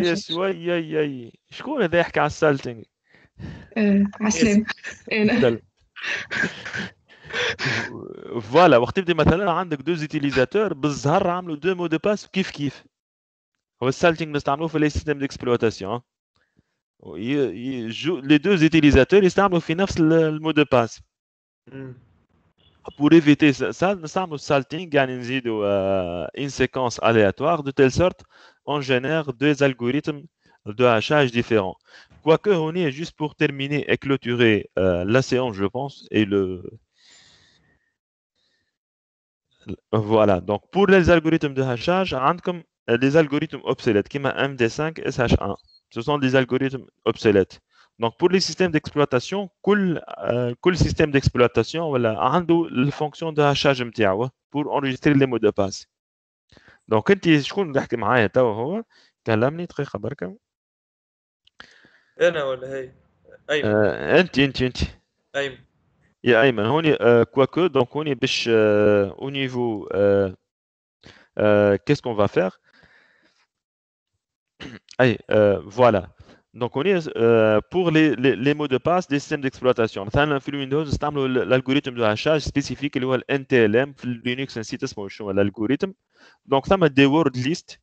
يس وي شكون هذا يحكي على السالتينغ؟ عسلام انا. فوالا وقت تبدا مثلا عندك دو زيتيليزاتور بالظهر عملوا دو مو دو باس كيف هو السالتينغ نستعملوه في les systèmes d'exploitation. hein. Les deux utilisateurs يستعملوا في نفس le mot de passe. مم. Pour éviter ça, نستعملوا salting يعني نزيدوا une séquence aléatoire de telle sorte on génère deux algorithmes de hachage différents. Quoique on est juste pour terminer et clôturer la séance, je pense, et voilà. Donc pour les algorithmes de hachage, عندكم des algorithmes obsolètes qui MD5 SH1. Ce sont des algorithmes obsolètes. Donc pour les systèmes d'exploitation, كل système d'exploitation ولا عنده الفونكسيون de hachage نتاعو pour enregistrer les mots de passe. Donc انت شكون اللي يحكي معايا توا هو كلمني دقيقه بركه. انا ولا هي ايمن انت ايمن يا ايمن هوني quoique donc هوني باش au niveau qu'est-ce qu'on va faire. Allez, voilà. Donc on est pour les mots de passe des systèmes d'exploitation. مثلا في Windows نستعملوا l'algorithme de hachage spécifique اللي هو NTLM. في Linux نسيت اسمه شنو l'algorithme. Donc ثم des word list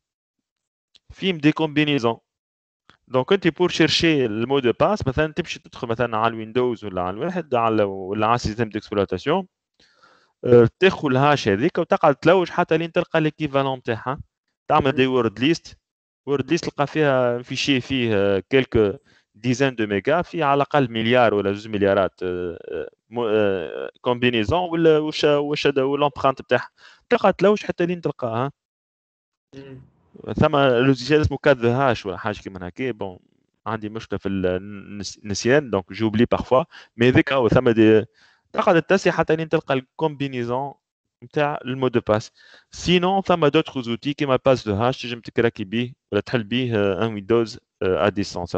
فيهم des combinaisons. Donc انت pour chercher le mot de passe مثلا تمشي تدخل مثلا على الويندوز ولا على الواحد ولا على السيستم ديكسبلواتاسيون تاخذ الهاش هذيك وتقعد تلوج حتى لين تلقى ليكيفالون نتاعها. تعمل دي وورد ليست تلقى فيها فيشي فيه كيلكو ديزان دو ميجا فيه على الاقل مليار ولا 2 مليارات كومبينيزون ولا واش هذا لومبرانت نتاعها تلقى تلوج حتى لين تلقاها. ثم لوجيسيال اسمه كاد هاش ولا حاجه كيما هكا. بون عندي مشكله في النسيان دونك جوبلي بارفوا مي ذيك او ثم دي تقعد تسي حتى لين تلقى الكومبينيزون نتاع المو دو باس. سينون ثم دوتر زوتي كيما باس دو هاش تنجم تكراكي بيه ولا تحل بيه ان ويندوز ا ديستانس.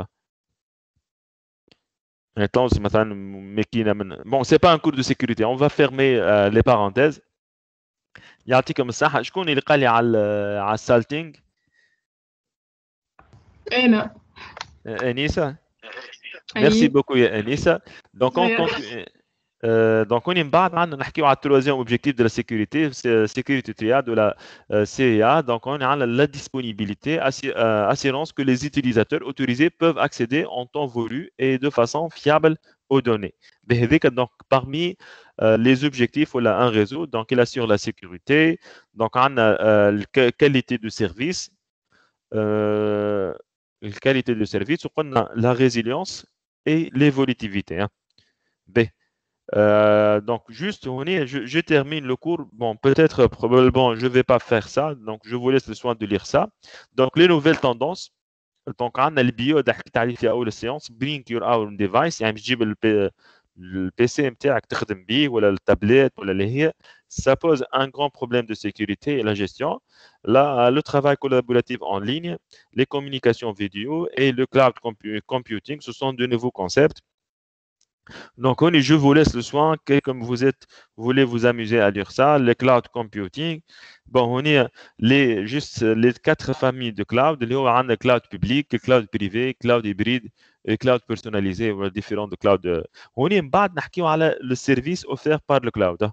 تلونس مثلا ماكينه من بون سي با ان كور دو سيكوريتي اون فا فيرمي لي بارونتيز. يعطيكم الصحه. شكون اللي قال لي على السالتينغ؟ أنا انيسه. Merci beaucoup يا انيسه. Donc on continue. Donc on est بعد عندنا نحكيو على التروازيام اوبجيكتيف de la sécurité, sécurité triade de la CIA. Donc on est على la disponibilité, assurance que les utilisateurs autorisés peuvent accéder en temps voulu et de façon fiable aux données. بهذيك donc parmi les objectifs ولا un réseau donc il assure la sécurité. Donc on a la qualité de service, qualité de service, on a la résilience et l'évolutivité. Hein. B. Donc juste, je termine le cours. Bon, peut-être, probablement, je ne vais pas faire ça. Donc, je vous laisse le soin de lire ça. Donc, les nouvelles tendances. Donc, on a le bio d'حكيت أول séance. Bring your own device. يعني تجيب الPC نتاعك تخدم بيه ولا التابلت ولا اللي هي. Ça pose un grand problème de sécurité et la gestion. Là, le travail collaboratif en ligne, les communications vidéo et le cloud computing, ce sont de nouveaux concepts. Donc, je vous laisse le soin, comme vous voulez vous amuser à lire ça, le cloud computing. Bon, on est juste les 4 familles de cloud. Il y a le cloud public, le cloud privé, cloud hybride et cloud personnalisé, ou différents de cloud. On est بعد نحكيو على le service offert par le cloud.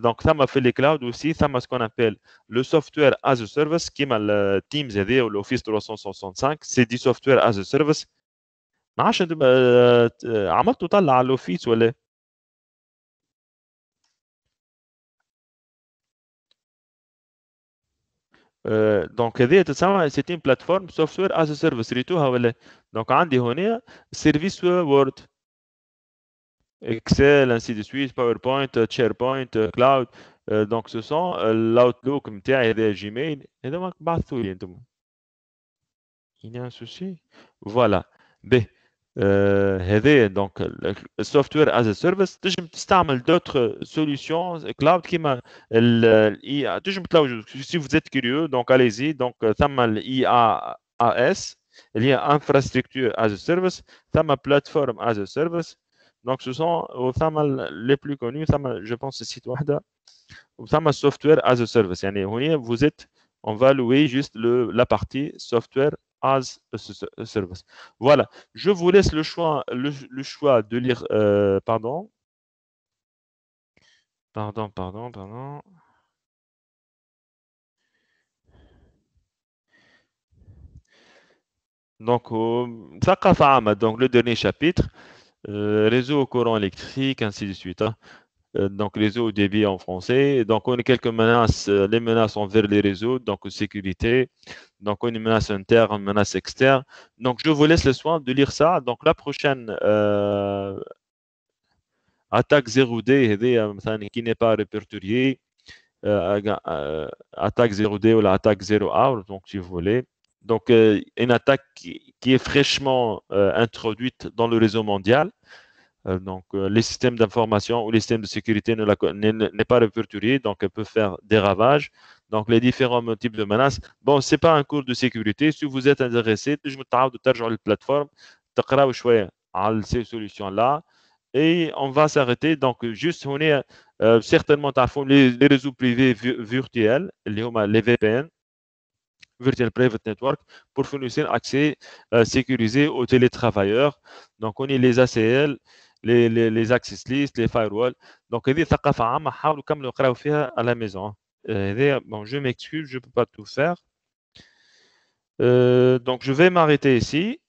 Donc, ça m'a fait les clouds aussi, ça m'a ce qu'on appelle le software as a service, qui m'a le Teams ou l'Office 365, c'est du software as a service. ما عادش عملتوا طلع على الاوفيس ولا دونك هذه تسمى سيتي بلاتفورم سوفت وير از سيرفيس ريتوها ولا. دونك عندي هنا سيرفيس وورد اكسل انسي دو سويت باوربوينت تشير بوينت كلاود. دونك سو سون الاوتلوك نتاعي هذا جيميل هذا ما بعثوا لي انتم. il y a un souci voilà. به هذا دونك السوفتوير از سيرفيس. تنجم تستعمل دوتر سوليوشن كلاود كيما الاي تنجم تلوج سي فوز ات كيوريو دونك اليزي. دونك ثم الاي اس اللي هي انفراستركتور از سيرفيس، ثم بلاتفورم از سيرفيس. دونك سو سون وثم لي بلو كوني ثم جو بونس سيت واحده وثم السوفتوير از سيرفيس. يعني هنا فوز ات on va louer juste la partie software as a service. Voilà, je vous laisse le choix de lire. Pardon. Donc, ثقافة عامة. Donc, le dernier chapitre, réseau au courant électrique, ainsi de suite. Hein. Donc, réseau au débit en français. Donc, on a quelques menaces, les menaces envers les réseaux, donc sécurité. Donc, on a une menace interne, une menace externe. Donc, je vous laisse le soin de lire ça. Donc, la prochaine attaque 0D, qui n'est pas répertoriée, attaque 0D ou l'attaque 0 hour, donc si vous voulez. Donc, une attaque qui est fraîchement introduite dans le réseau mondial. Donc, les systèmes d'information ou les systèmes de sécurité n'est pas répertorié, donc elle peut faire des ravages. Donc, les différents types de menaces. Bon, ce n'est pas un cours de sécurité. Si vous êtes intéressé, je me tarde de ترجعوا للplateforme, تقراوا شوية على ces solutions-là et on va s'arrêter. Donc, juste, on est certainement les réseaux privés virtuels, les VPN, Virtual Private Network, pour fournir un accès sécurisé aux télétravailleurs. Donc, on est les ACL, les access lists, les firewalls. Donc, هذه ثقافة عامة حاولوا كملوا قراوا فيها à la maison. Bon, je m'excuse, je ne peux pas tout faire. Donc, je vais m'arrêter ici.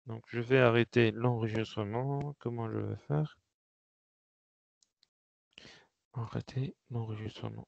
Donc, je vais arrêter l'enregistrement. Comment je vais faire? Arrêter l'enregistrement.